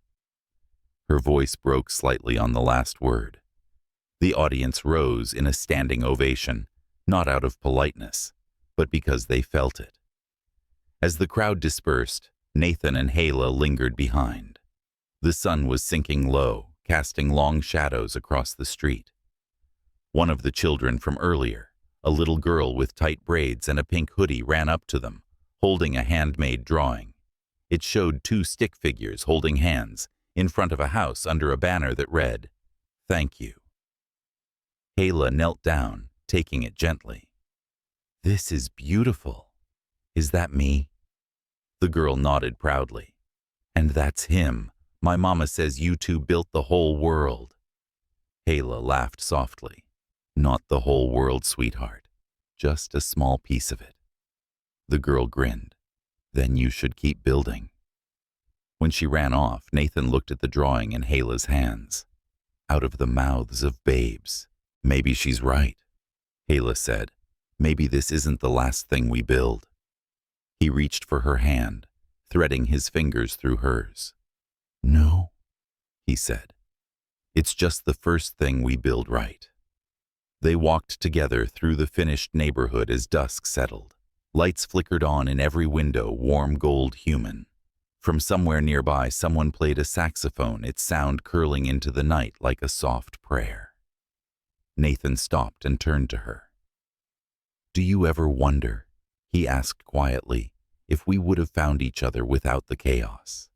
Her voice broke slightly on the last word. The audience rose in a standing ovation, not out of politeness, but because they felt it. As the crowd dispersed, Nathan and Heyla lingered behind. The sun was sinking low, casting long shadows across the street. One of the children from earlier, a little girl with tight braids and a pink hoodie, ran up to them, holding a handmade drawing. It showed two stick figures holding hands in front of a house under a banner that read, "Thank you." Heyla knelt down, taking it gently. "This is beautiful. Is that me?" The girl nodded proudly. "And that's him. My mama says you two built the whole world." Heyla laughed softly. "Not the whole world, sweetheart. Just a small piece of it." The girl grinned. "Then you should keep building." When she ran off, Nathan looked at the drawing in Heyla's hands. "Out of the mouths of babes. Maybe she's right." Heyla said, "Maybe this isn't the last thing we build." He reached for her hand, threading his fingers through hers. "No," he said. "It's just the first thing we build right." They walked together through the finished neighborhood as dusk settled. Lights flickered on in every window, warm gold human. From somewhere nearby, someone played a saxophone, its sound curling into the night like a soft prayer. Nathan stopped and turned to her. "Do you ever wonder," he asked quietly, "if we would have found each other without the chaos,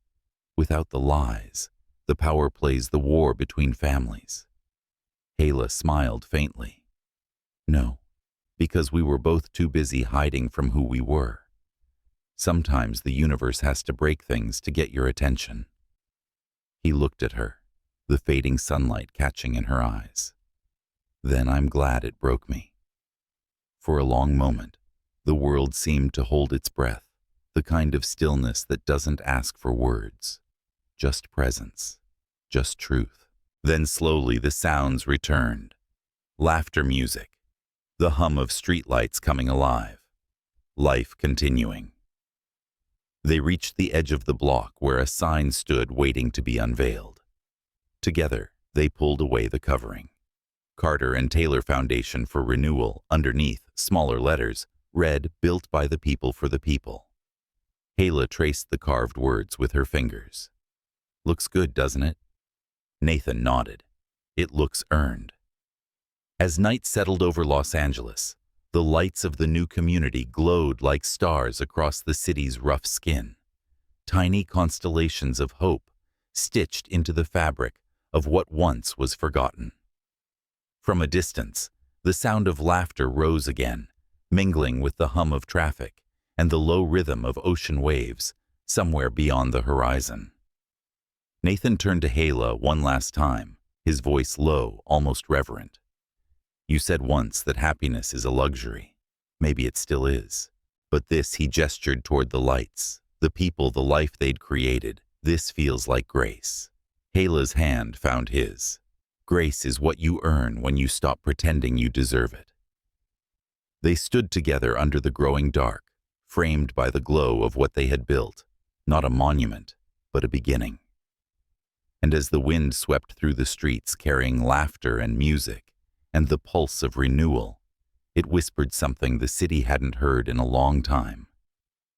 without the lies, the power plays, the war between families?" Heyla smiled faintly. "No, because we were both too busy hiding from who we were. Sometimes the universe has to break things to get your attention." He looked at her, the fading sunlight catching in her eyes. "Then I'm glad it broke me." For a long moment, the world seemed to hold its breath, the kind of stillness that doesn't ask for words, just presence, just truth. Then slowly the sounds returned. Laughter music, the hum of streetlights coming alive, life continuing. They reached the edge of the block where a sign stood waiting to be unveiled. Together, they pulled away the covering. Carter and Taylor Foundation for Renewal, underneath, smaller letters, read, "Built by the people for the people." Heyla traced the carved words with her fingers. "Looks good, doesn't it?" Nathan nodded. "It looks earned." As night settled over Los Angeles, the lights of the new community glowed like stars across the city's rough skin, tiny constellations of hope stitched into the fabric of what once was forgotten. From a distance, the sound of laughter rose again, mingling with the hum of traffic and the low rhythm of ocean waves somewhere beyond the horizon. Nathan turned to Heyla one last time, his voice low, almost reverent. "You said once that happiness is a luxury. Maybe it still is. But this," he gestured toward the lights, the people, the life they'd created. "This feels like grace." Heyla's hand found his. "Grace is what you earn when you stop pretending you deserve it." They stood together under the growing dark, framed by the glow of what they had built, not a monument, but a beginning. And as the wind swept through the streets carrying laughter and music, and the pulse of renewal, it whispered something the city hadn't heard in a long time.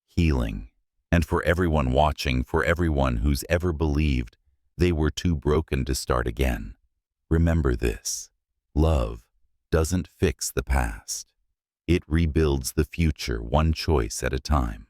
Healing. And for everyone watching, for everyone who's ever believed they were too broken to start again, remember this: love doesn't fix the past. It rebuilds the future one choice at a time.